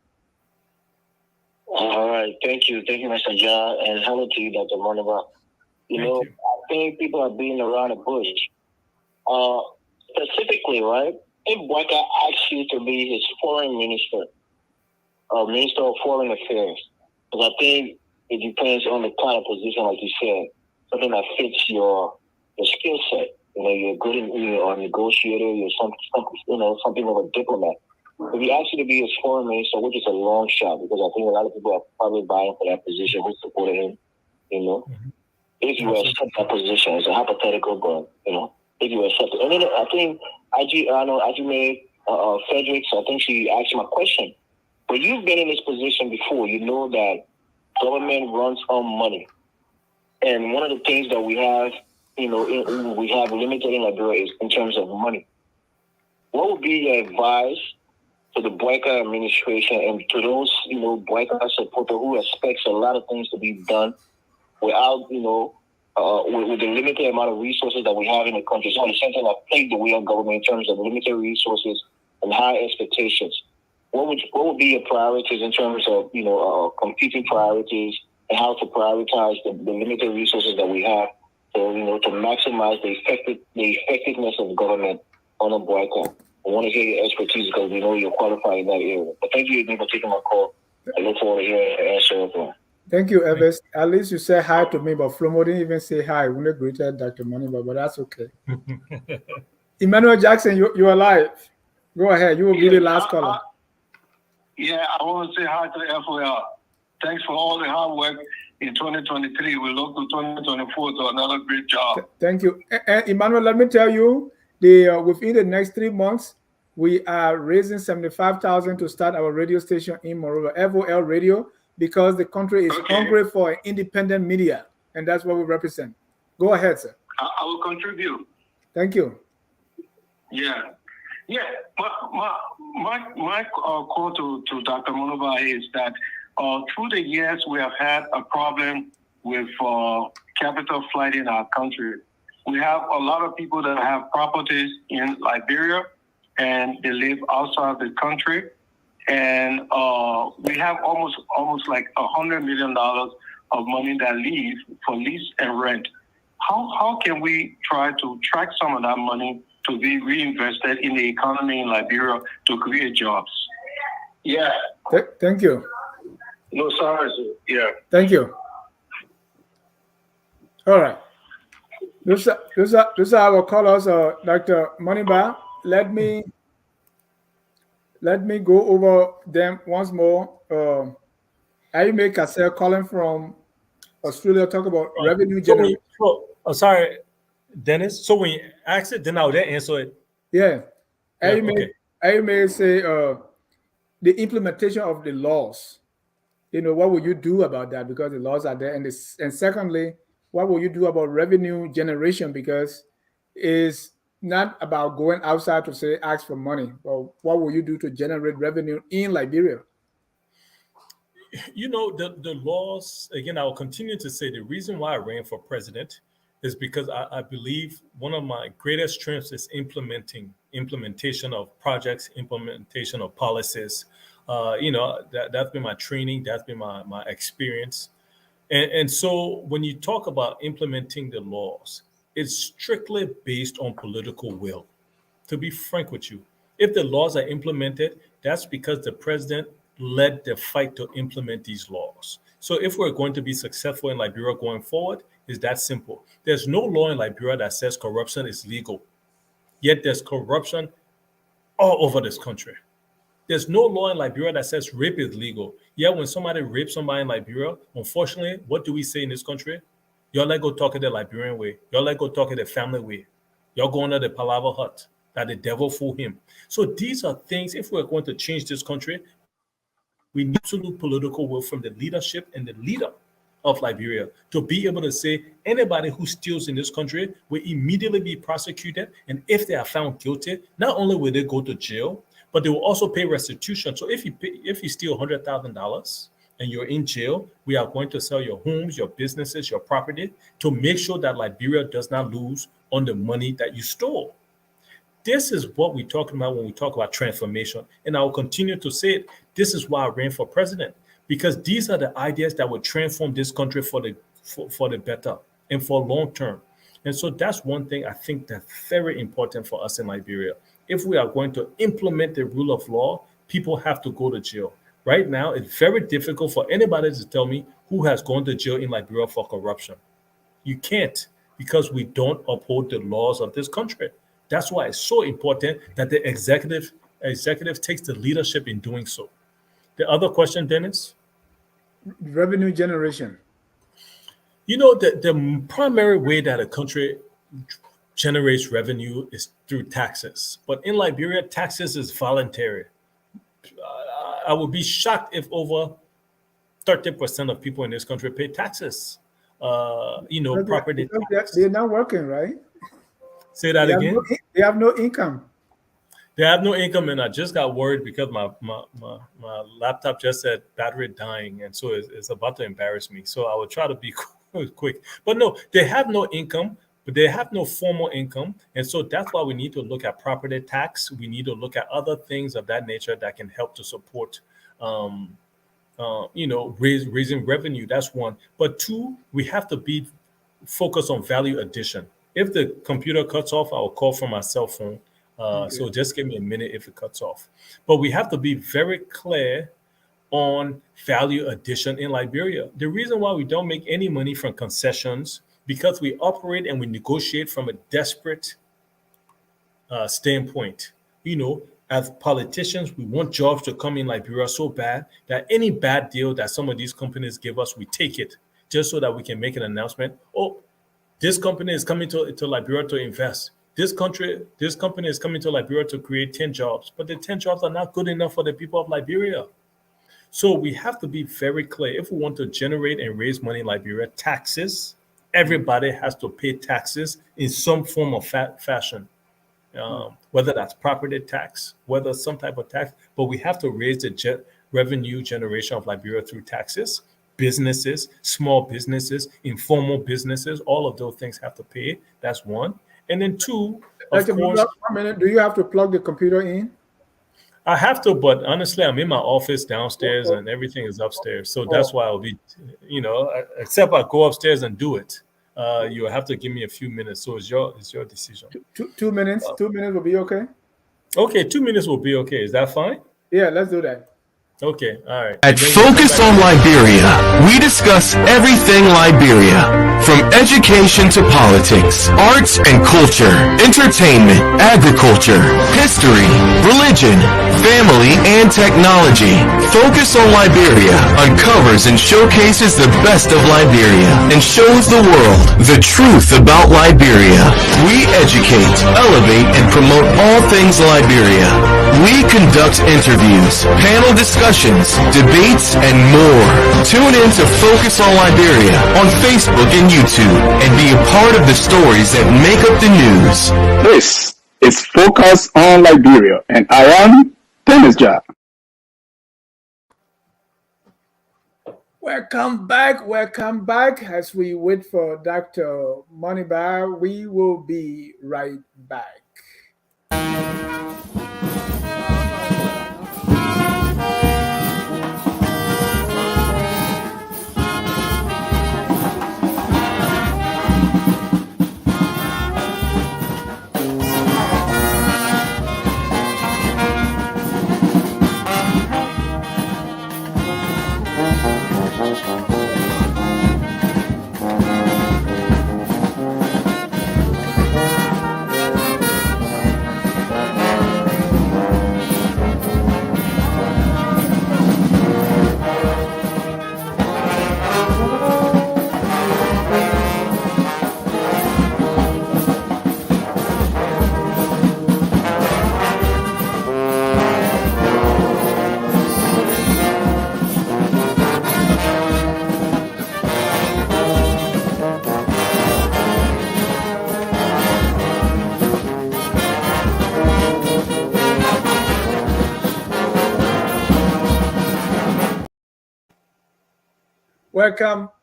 S10: All right. Thank you. Thank you, Mr. John. And hello to you, Dr. Moniba. I think people are beating around the bush. Specifically, right? If Boaka asks you to be his foreign minister, Minister of Foreign Affairs, because I think it depends on the kind of position, like you said, something that fits your skill set. You're good you're a negotiator, you're something of a diplomat. If you ask you to be his foreign minister, which is a long shot, because I think a lot of people are probably vying for that position, who supported him, if you accept that position, it's a hypothetical, but, if you accept it. And then I think, Ajime Fredericks, I think she asked my question. But you've been in this position before. You know that government runs on money. And one of the things that we have, we have limited in Liberia is in terms of money. What would be your advice to the Boyka administration and to those, Boyka supporters who expects a lot of things to be done without, with the limited amount of resources that we have in the country? So, the same thing that plagued the way of government in terms of limited resources and high expectations. What would be your priorities in terms of, competing priorities and how to prioritize the limited resources that we have to maximize the effectiveness of government on a Boyka? I want to hear your expertise because we know you're qualified in that area. But thank you again for taking my call. I look forward to hearing your answer.
S2: Thank you, Elvis. At least you said hi to me, but Flomo didn't even say hi. We only greeted Dr. Moniba, but that's okay. Emmanuel Jackson, you're alive. Go ahead. You will be the last caller.
S11: I want to say hi to the FOL. Thanks for all the hard work in 2023. We look to 2024 to another great job.
S2: Thank you. And Emmanuel, let me tell you, within the next 3 months, we are raising $75,000 to start our radio station in Moniba, FOL Radio, because the country is hungry for independent media, and that's what we represent. Go ahead, sir.
S11: I will contribute.
S2: Thank you.
S11: Yeah. My call to Dr. Moniba is that through the years we have had a problem with capital flight in our country. We have a lot of people that have properties in Liberia, and they live outside the country. And we have almost like $100 million of money that leave for lease and rent. How can we try to track some of that money to be reinvested in the economy in Liberia to create jobs? Yeah.
S2: Thank you.
S11: No, sorry. Yeah.
S2: Thank you. All right. Those are our callers, Dr. Moniba. Let me go over them once more. Aime Cassell calling from Australia, talk about revenue generation.
S3: Sorry, Dennis. So when you ask it, then I'll then answer it.
S2: Yeah. Aime say the implementation of the laws. What will you do about that? Because the laws are there. And secondly, what will you do about revenue generation? Because it's not about going outside to say ask for money. Well, what will you do to generate revenue in Liberia?
S3: The laws, again, I will continue to say the reason why I ran for president is because I believe one of my greatest strengths is implementation of projects, implementation of policies. That's been my training, that's been my experience. And so when you talk about implementing the laws, it's strictly based on political will. To be frank with you, if the laws are implemented, that's because the president led the fight to implement these laws. So if we're going to be successful in Liberia going forward, it's that simple. There's no law in Liberia that says corruption is legal. Yet there's corruption all over this country. There's no law in Liberia that says rape is legal. Yet when somebody rapes somebody in Liberia, unfortunately, what do we say in this country? Y'all let go talk it the Liberian way. Y'all let go talk it the family way. Y'all go under the palaver hut that the devil fool him. So these are things, if we're going to change this country, we need absolute political will from the leadership and the leader of Liberia to be able to say anybody who steals in this country will immediately be prosecuted. And if they are found guilty, not only will they go to jail, but they will also pay restitution. So if you steal $100,000 and you're in jail, we are going to sell your homes, your businesses, your property to make sure that Liberia does not lose on the money that you stole. This is what we're talking about when we talk about transformation. And I will continue to say it. This is why I ran for president, because these are the ideas that will transform this country for the better and for long term. And so that's one thing I think that's very important for us in Liberia. If we are going to implement the rule of law, people have to go to jail. Right now, it's very difficult for anybody to tell me who has gone to jail in Liberia for corruption. You can't, because we don't uphold the laws of this country. That's why it's so important that the executive takes the leadership in doing so. The other question, Dennis?
S2: Revenue generation.
S3: The primary way that a country generates revenue is through taxes. But in Liberia, taxes is voluntary. I would be shocked if over 30% of people in this country pay taxes.
S2: Because
S3: property tax.
S2: they're not working, right?
S3: Say that again.
S2: They have no income.
S3: They have no income, and I just got worried because my laptop just said battery dying, and so it's about to embarrass me. So I will try to be quick. But no, they have no income, but they have no formal income, and so that's why we need to look at property tax. We need to look at other things of that nature that can help to support, raising revenue. That's one. But two, we have to be focused on value addition. If the computer cuts off, I'll call from my cell phone. So just give me a minute if it cuts off. But we have to be very clear on value addition in Liberia. The reason why we don't make any money from concessions, because we operate and we negotiate from a desperate standpoint. As politicians, we want jobs to come in Liberia so bad that any bad deal that some of these companies give us, we take it just so that we can make an announcement. Oh, this company is coming to Liberia to invest. This company is coming to Liberia to create 10 jobs, but the 10 jobs are not good enough for the people of Liberia. So we have to be very clear. If we want to generate and raise money in Liberia, taxes, everybody has to pay taxes in some form of fashion, whether that's property tax, whether some type of tax, but we have to raise the revenue generation of Liberia through taxes. Businesses, small businesses, informal businesses, all of those things have to pay. That's one. And then two, of course,
S2: 1 minute. Do you have to plug the computer in?
S3: I have to, but honestly, I'm in my office downstairs and everything is upstairs. So that's why I'll be, except I go upstairs and do it. You'll have to give me a few minutes. So it's your decision.
S2: 2 minutes. 2 minutes will be okay.
S3: Okay, 2 minutes will be okay. Is that fine?
S2: Yeah, let's do that.
S3: Okay, all right.
S12: At Focus on Liberia, we discuss everything Liberia, from education to politics, arts and culture, entertainment, agriculture, history, religion, family, and technology. Focus on Liberia uncovers and showcases the best of Liberia and shows the world the truth about Liberia. We educate, elevate, and promote all things Liberia. We conduct interviews, panel discussions, debates, and more. Tune in to Focus on Liberia on Facebook and YouTube and be a part of the stories that make up the news.
S13: This is Focus on Liberia, and I am Dennis Jar.
S2: Welcome back. As we wait for Dr. Moniba, we will be right back.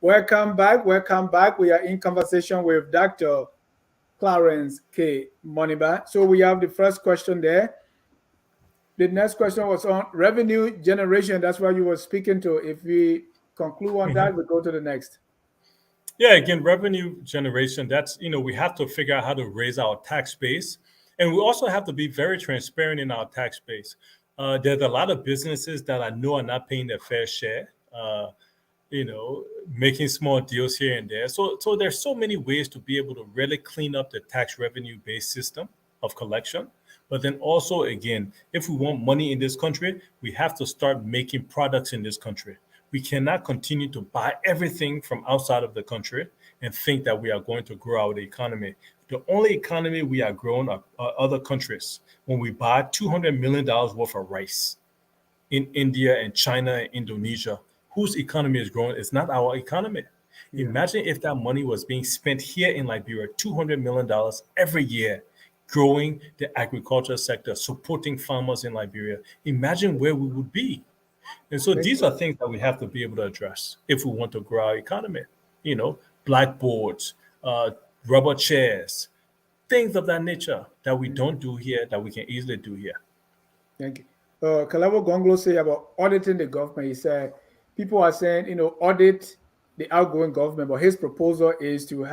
S2: Welcome back. We are in conversation with Dr. Clarence K. Moniba. So we have the first question there. The next question was on revenue generation. That's what you were speaking to. If we conclude on that, we go to the next.
S3: Yeah, again, revenue generation, that's, we have to figure out how to raise our tax base. And we also have to be very transparent in our tax base. There's a lot of businesses that I know are not paying their fair share. Making small deals here and there. So there's so many ways to be able to really clean up the tax revenue-based system of collection. But then also, again, if we want money in this country, we have to start making products in this country. We cannot continue to buy everything from outside of the country and think that we are going to grow our economy. The only economy we are growing are other countries. When we buy $200 million worth of rice in India and China and Indonesia, whose economy is growing? It's not our economy.
S2: Yeah.
S3: Imagine if that money was being spent here in Liberia, $200 million every year, growing the agriculture sector, supporting farmers in Liberia. Imagine where we would be. And so these are things that we have to be able to address if we want to grow our economy. You know, blackboards, rubber chairs, things of that nature that we don't do here that we can easily do here.
S2: Thank you. Kalabo Gonglo say about auditing the government. He said people are saying, audit the outgoing government, but his proposal is to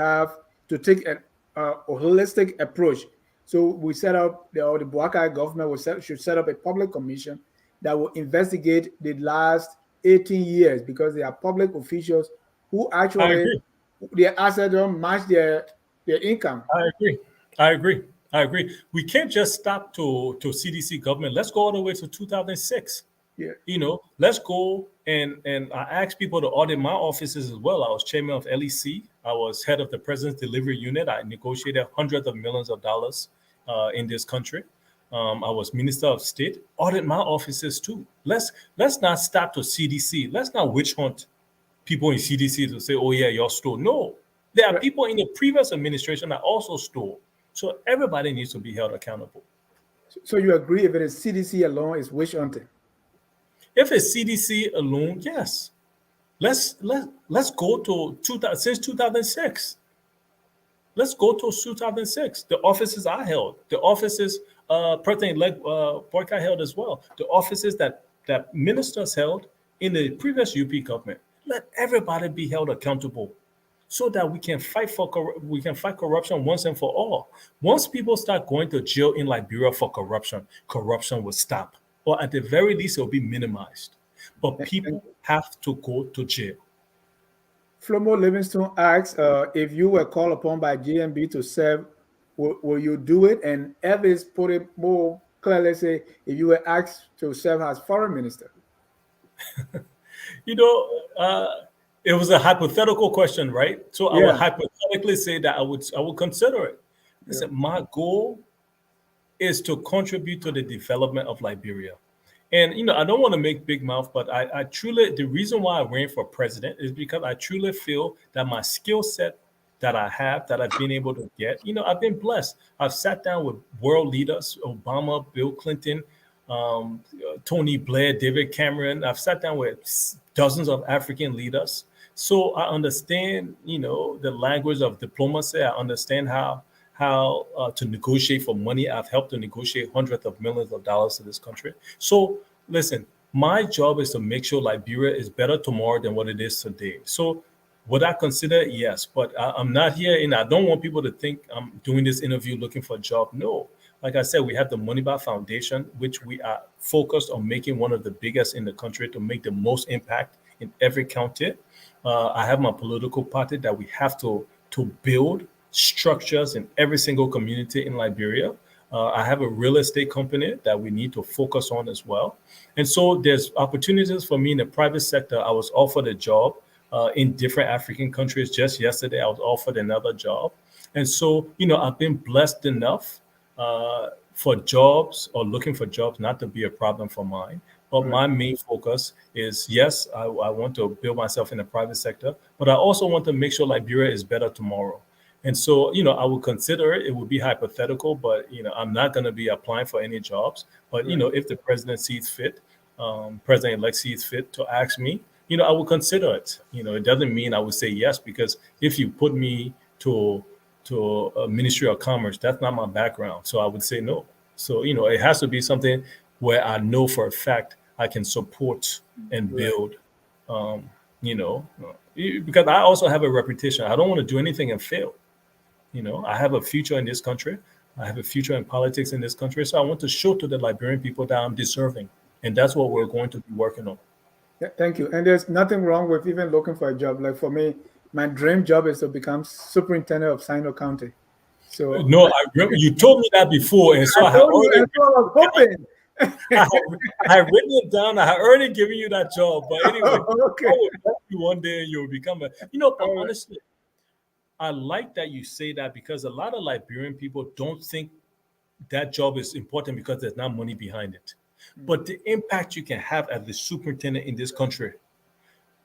S2: take a holistic approach. So we set up the Buakai government should set up a public commission that will investigate the last 18 years because they are public officials who actually their assets don't match their income.
S3: I agree. We can't just stop to CDC government. Let's go all the way to 2006.
S2: Yeah.
S3: Let's go and I asked people to audit my offices as well. I was chairman of LEC. I was head of the President's Delivery Unit. I negotiated hundreds of millions of dollars in this country. I was Minister of State. Audit my offices too. Let's not stop to CDC. Let's not witch hunt people in CDC to say, oh yeah, you're stole. No, there are people in the previous administration that also stole. So everybody needs to be held accountable.
S2: So you agree if it is CDC alone, it's witch hunting?
S3: If it's CDC alone, yes. Let's go to since 2006. Let's go to 2006. The offices I held, the offices President-elect Boyka held as well, the offices that ministers held in the previous UP government. Let everybody be held accountable, so that we can fight corruption once and for all. Once people start going to jail in Liberia for corruption will stop, or at the very least, it will be minimized. But people have to go to jail.
S2: Flomo Livingstone asks if you were called upon by JNB to serve, will you do it? And Elvis put it more clearly, say if you were asked to serve as foreign minister.
S3: It was a hypothetical question, right? So I
S2: Yeah.
S3: would hypothetically say that I would consider it. Listen, my goal is to contribute to the development of Liberia. And I don't want to make big mouth, but I truly, the reason why I ran for president is because I truly feel that my skill set that I have, that I've been able to get, I've been blessed. I've sat down with world leaders, Obama, Bill Clinton, Tony Blair, David Cameron. I've sat down with dozens of African leaders. So I understand, the language of diplomacy. I understand how to negotiate for money. I've helped to negotiate hundreds of millions of dollars to this country. So listen, my job is to make sure Liberia is better tomorrow than what it is today. So would I consider it? Yes, but I'm not here, and I don't want people to think I'm doing this interview looking for a job. No. Like I said, we have the Moniba Foundation, which we are focused on making one of the biggest in the country to make the most impact in every county. I have my political party that we have to build structures in every single community in Liberia. I have a real estate company that we need to focus on as well. And so there's opportunities for me in the private sector. I was offered a job in different African countries. Just yesterday, I was offered another job. And so, I've been blessed enough for jobs or looking for jobs not to be a problem for mine. But my main focus is, yes, I want to build myself in the private sector, but I also want to make sure Liberia is better tomorrow. And so, I would consider it. It would be hypothetical, but, I'm not going to be applying for any jobs. But, if the president sees fit, president-elect sees fit to ask me, I would consider it. It doesn't mean I would say yes, because if you put me to a Ministry of Commerce, that's not my background. So I would say no. So, it has to be something where I know for a fact I can support and build, because I also have a reputation. I don't want to do anything and fail. I have a future in this country. I have a future in politics in this country. So I want to show to the Liberian people that I'm deserving. And that's what we're going to be working on.
S2: Yeah, thank you. And there's nothing wrong with even looking for a job. Like for me, my dream job is to become superintendent of Sino County. So
S3: no, I remember you told me that before, and so I
S2: was hoping.
S3: I had written it down. I had already given you that job, but anyway,
S2: okay.
S3: I would help you one day, and you'll become a. But honestly, I like that you say that, because a lot of Liberian people don't think that job is important because there's not money behind it. But the impact you can have as the superintendent in this country,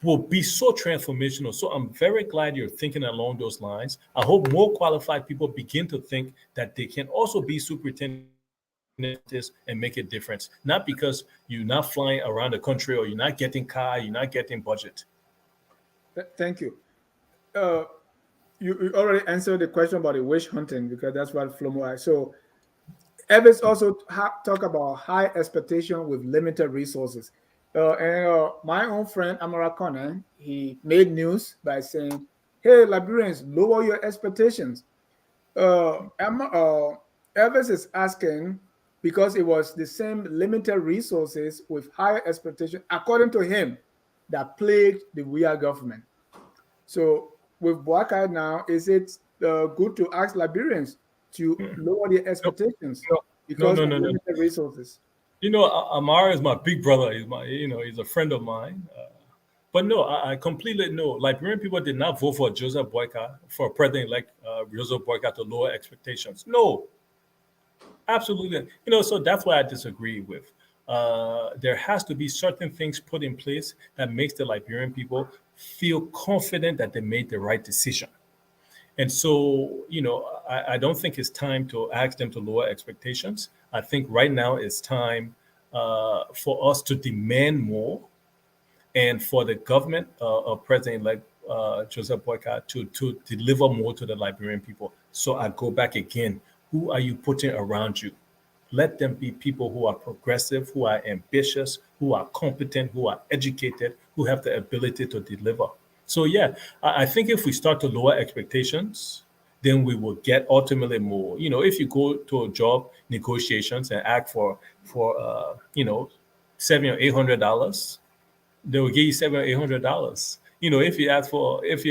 S3: will be so transformational. So I'm very glad you're thinking along those lines. I hope more qualified people begin to think that they can also be superintendents and make a difference. Not because you're not flying around the country or you're not getting car, you're not getting budget.
S2: Thank you. You already answered the question about the witch hunting because that's what Flomo asked. So Evans also talk about high expectation with limited resources. And my own friend Amara Conan, he made news by saying, "Hey, Liberians, lower your expectations." Evans is asking because it was the same limited resources with higher expectation, according to him, that plagued the Weah government. So with Boakai now, is it good to ask Liberians to lower their expectations because of limited resources?
S3: Amara is my big brother. He's a friend of mine. But no, I completely know. Liberian people did not vote for Joseph Boyka, for President-elect Joseph Boyka to lower expectations. No, absolutely. So that's why I disagree with. There has to be certain things put in place that makes the Liberian people feel confident that they made the right decision. And so, I don't think it's time to ask them to lower expectations. I think right now it's time for us to demand more and for the government of President-elect Joseph Boyka to deliver more to the Liberian people. So I go back again. Who are you putting around you? Let them be people who are progressive, who are ambitious, who are competent, who are educated, who have the ability to deliver. So yeah, I think if we start to lower expectations, then we will get ultimately more. If you go to a job negotiations and ask for $700 or $800, they will give you $700 or $800. If you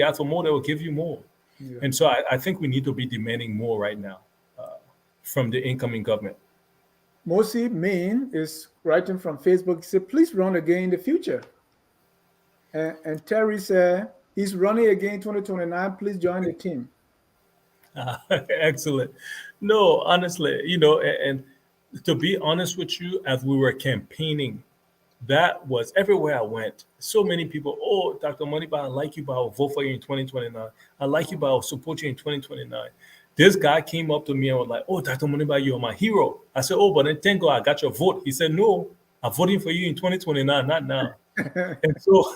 S3: ask for more, they will give you more.
S2: Yeah.
S3: And so I think we need to be demanding more right now from the incoming government.
S2: Mosi Main is writing from Facebook. He said, "Please run again in the future." And Terry said, "He's running again in 2029. Please join the team."
S3: Excellent. No, honestly, and to be honest with you, as we were campaigning, that was everywhere I went. So many people, "Oh, Dr. Moniba, I like you, but I'll vote for you in 2029. I like you, but I'll support you in 2029. This guy came up to me and was like, "Oh, Dr. Moniba, you're my hero." I said, "Oh, but then thank God I got your vote." He said, "No, I'm voting for you in 2029, not now." And so,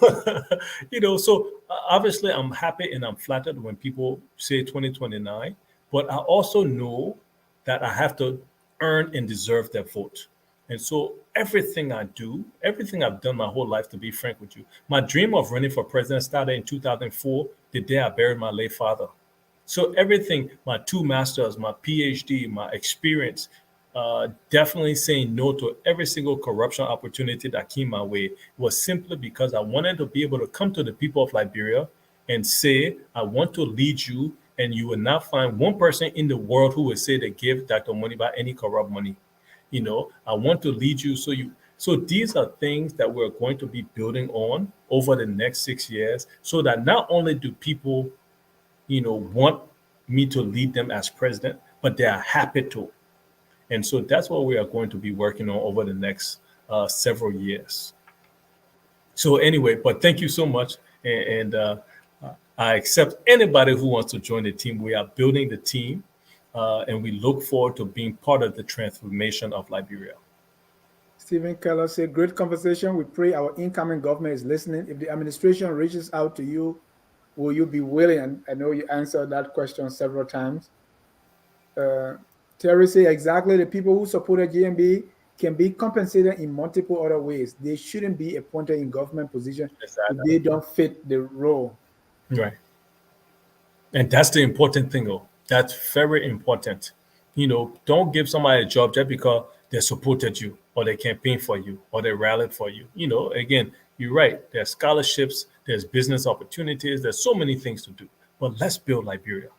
S3: so obviously I'm happy and I'm flattered when people say 2029, but I also know that I have to earn and deserve their vote. And so everything I do, everything I've done my whole life, to be frank with you, my dream of running for president started in 2004, the day I buried my late father. So everything, my 2 masters, my PhD, my experience, definitely saying no to every single corruption opportunity that came my way was simply because I wanted to be able to come to the people of Liberia and say, "I want to lead you," and you will not find one person in the world who would say they give Dr. Moniba any corrupt money. I want to lead you so these are things that we're going to be building on over the next 6 years, so that not only do people want me to lead them as president, but they are happy to. And so that's what we are going to be working on over the next several years. So anyway, but thank you so much. And I accept anybody who wants to join the team. We are building the team, and we look forward to being part of the transformation of Liberia.
S2: Stephen Keller said, "Great conversation. We pray our incoming government is listening. If the administration reaches out to you, will you be willing?" And I know you answered that question several times. Terry said, "Exactly. The people who supported JNB can be compensated in multiple other ways. They shouldn't be appointed in government position if they don't fit the role."
S3: Right. And that's the important thing, though. That's very important. Don't give somebody a job just because they supported you or they campaigned for you or they rallied for you. Again, you're right. There's scholarships, there's business opportunities, there's so many things to do. But let's build Liberia.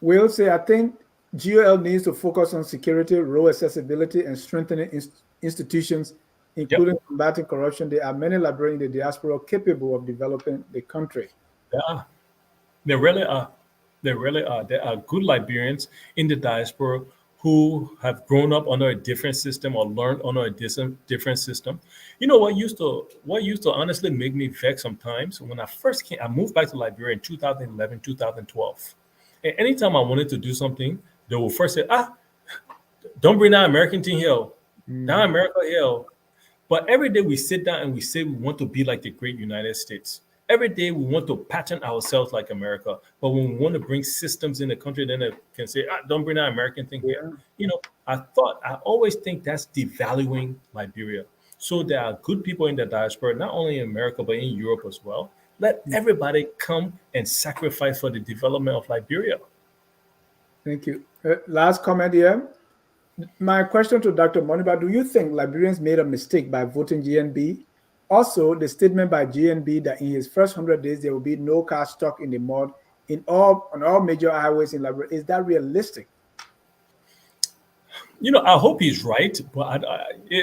S2: Will say, "I think GOL needs to focus on security, role accessibility, and strengthening institutions, including combating corruption. There are many Liberians in the diaspora capable of developing the country."
S3: There really are. There really are. There are good Liberians in the diaspora who have grown up under a different system or learned under a different system. What used to honestly make me vex sometimes when I first came, I moved back to Liberia in 2011, 2012. And anytime I wanted to do something, they will first say, don't bring that American thing here. That America here. But every day we sit down and we say we want to be like the great United States. Every day we want to pattern ourselves like America. But when we want to bring systems in the country, then they can say, don't bring that American thing here. I always think that's devaluing Liberia. So there are good people in the diaspora, not only in America, but in Europe as well. Let everybody come and sacrifice for the development of Liberia.
S2: Thank you. Last comment here. My question to Dr. Moniba, do you think Liberians made a mistake by voting JNB? Also, the statement by JNB that in his first 100 days, there will be no car stuck in the mud on all major highways in Liberia. Is that realistic?
S3: I hope he's right, but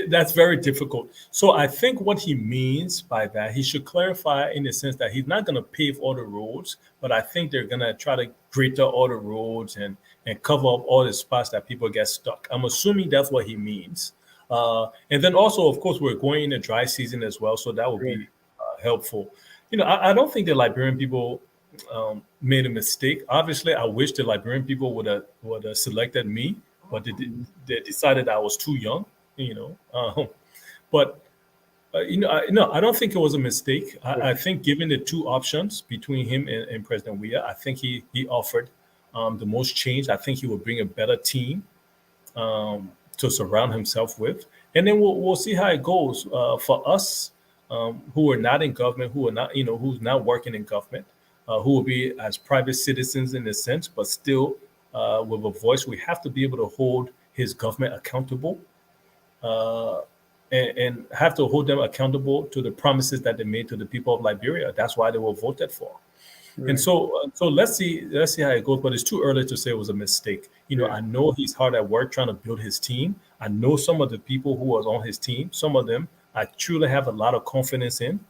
S3: that's very difficult. So I think what he means by that, he should clarify in the sense that he's not going to pave all the roads, but I think they're going to try to grate out all the roads and cover up all the spots that people get stuck. I'm assuming that's what he means. And then also, of course, we're going in a dry season as well, so that would be helpful. I don't think the Liberian people made a mistake. Obviously, I wish the Liberian people would have selected me, but they decided I was too young, But I don't think it was a mistake. I think given the two options between him and President Weah, I think he offered the most change. I think he would bring a better team to surround himself with, and then we'll see how it goes for us who are not in government, who are not, who's not working in government, who will be as private citizens in a sense, but still with a voice. We have to be able to hold his government accountable and have to hold them accountable to the promises that they made to the people of Liberia. That's why they were voted for. Right. And so let's see how it goes. But it's too early to say it was a mistake. I know he's hard at work trying to build his team. I know some of the people who was on his team. Some of them I truly have a lot of confidence in.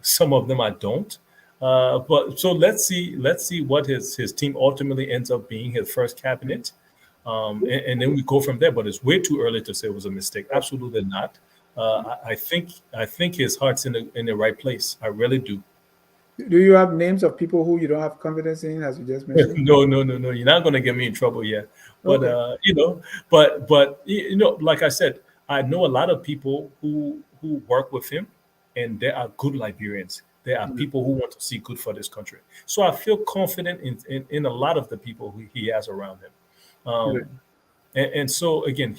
S3: Some of them I don't. But so let's see what his team ultimately ends up being, his first cabinet, and then we go from there. But it's way too early to say it was a mistake. Absolutely not. I think his heart's in the right place. I really do.
S2: Do you have names of people who you don't have confidence in, as you just mentioned?
S3: No. You're not going to get me in trouble yet. But okay. But like I said, I know a lot of people who work with him, and they are good Liberians. There are people who want to see good for this country. So I feel confident in a lot of the people who he has around him. And so again,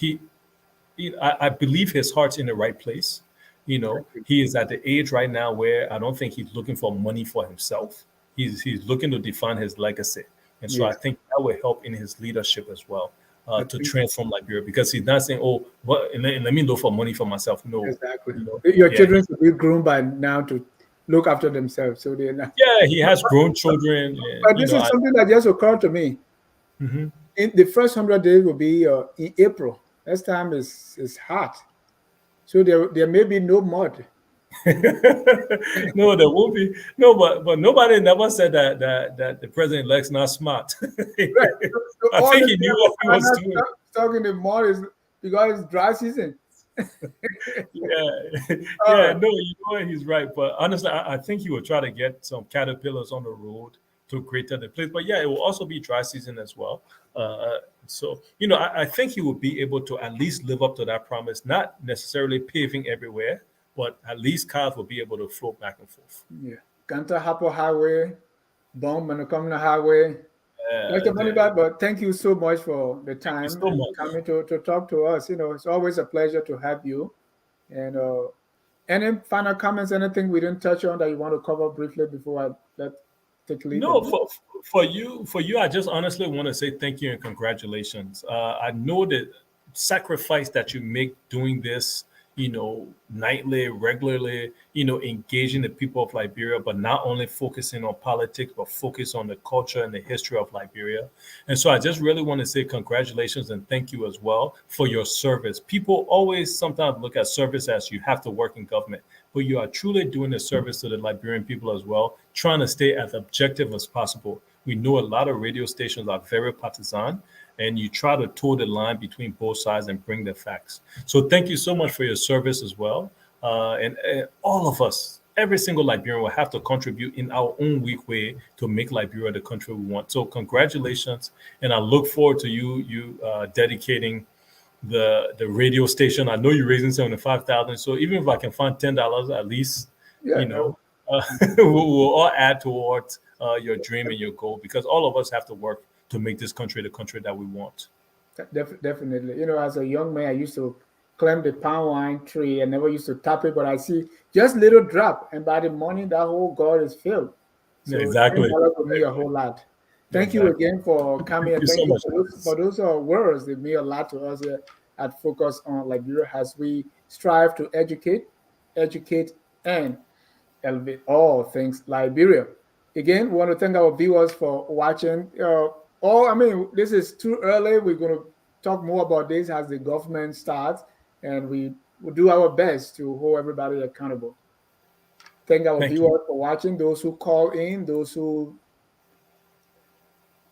S3: I believe his heart's in the right place. He is at the age right now where I don't think he's looking for money for himself. He's looking to define his legacy. And so I think that will help in his leadership as well to transform Liberia, because he's not saying, let me look for money for myself. No.
S2: Exactly. Your children should be groomed by now to look after themselves. So they're not.
S3: Yeah, he has grown children.
S2: But this is something that just occurred to me. Mm-hmm. In the first 100 days will be in April. This time is hot. So there may be no mud.
S3: No, there won't be. No, but nobody never said that the president-elect's not smart.
S2: Right. So
S3: I think he knew what he was doing.
S2: Talking the mud is because it's dry season.
S3: No, he's right. But honestly, I think he will try to get some caterpillars on the road to greater the place. But it will also be dry season as well. So I think he will be able to at least live up to that promise, not necessarily paving everywhere, but at least cars will be able to float back and forth.
S2: Yeah. Ganta Hapo Highway, Bom Manokamna Highway. Dr. Moniba, but thank you so much for the time coming to talk to us. It's always a pleasure to have you. And any final comments, anything we didn't touch on that you want to cover briefly before I take leave?
S3: No, for you, I just honestly want to say thank you and congratulations. I know the sacrifice that you make doing this, nightly, regularly, engaging the people of Liberia, but not only focusing on politics, but focus on the culture and the history of Liberia. And so I just really want to say congratulations and thank you as well for your service. People always sometimes look at service as you have to work in government, but you are truly doing a service to the Liberian people as well, trying to stay as objective as possible. We know a lot of radio stations are very partisan, and you try to toe the line between both sides and bring the facts. So thank you so much for your service as well. And all of us, every single Liberian will have to contribute in our own weak way to make Liberia the country we want. So congratulations, and I look forward to you dedicating the radio station. I know you're raising 75,000. So even if I can find $10 at least,
S2: Yeah,
S3: we'll all add towards your dream and your goal, because all of us have to work to make this country the country that we want.
S2: Definitely. You know, as a young man, I used to climb the palm wine tree and never used to tap it, but I see just little drop, and by the morning that whole gourd is filled. So
S3: Exactly.
S2: $10 for me a whole lot. Thank you again for coming, and thank you for those words. They mean a lot to us here at Focus on Liberia as we strive to educate, and elevate all things Liberia. Again, we want to thank our viewers for watching. This is too early. We're going to talk more about this as the government starts, and we will do our best to hold everybody accountable. Thank our viewers for watching, those who call in, those who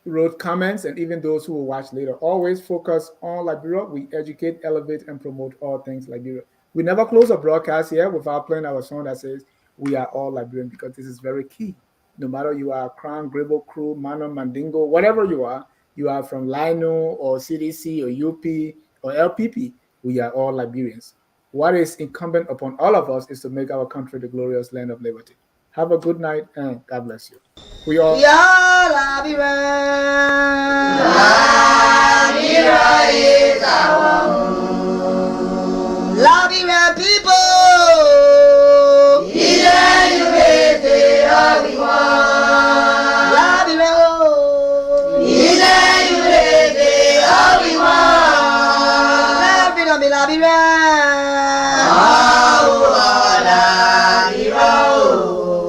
S2: wrote comments, and even those who will watch later. Always focus on Liberia. We educate, elevate, and promote all things Liberia. We never close a broadcast here without playing our song that says we are all Liberian, because this is very key. No matter you are Crown, Gribble, Crew, Mano, Mandingo, whatever you are from LINU or CDC or UP or LPP, we are all Liberians. What is incumbent upon all of us is to make our country the glorious land of liberty. Have a good night, and God bless you. We all
S14: Liberia is our home. Liberia people.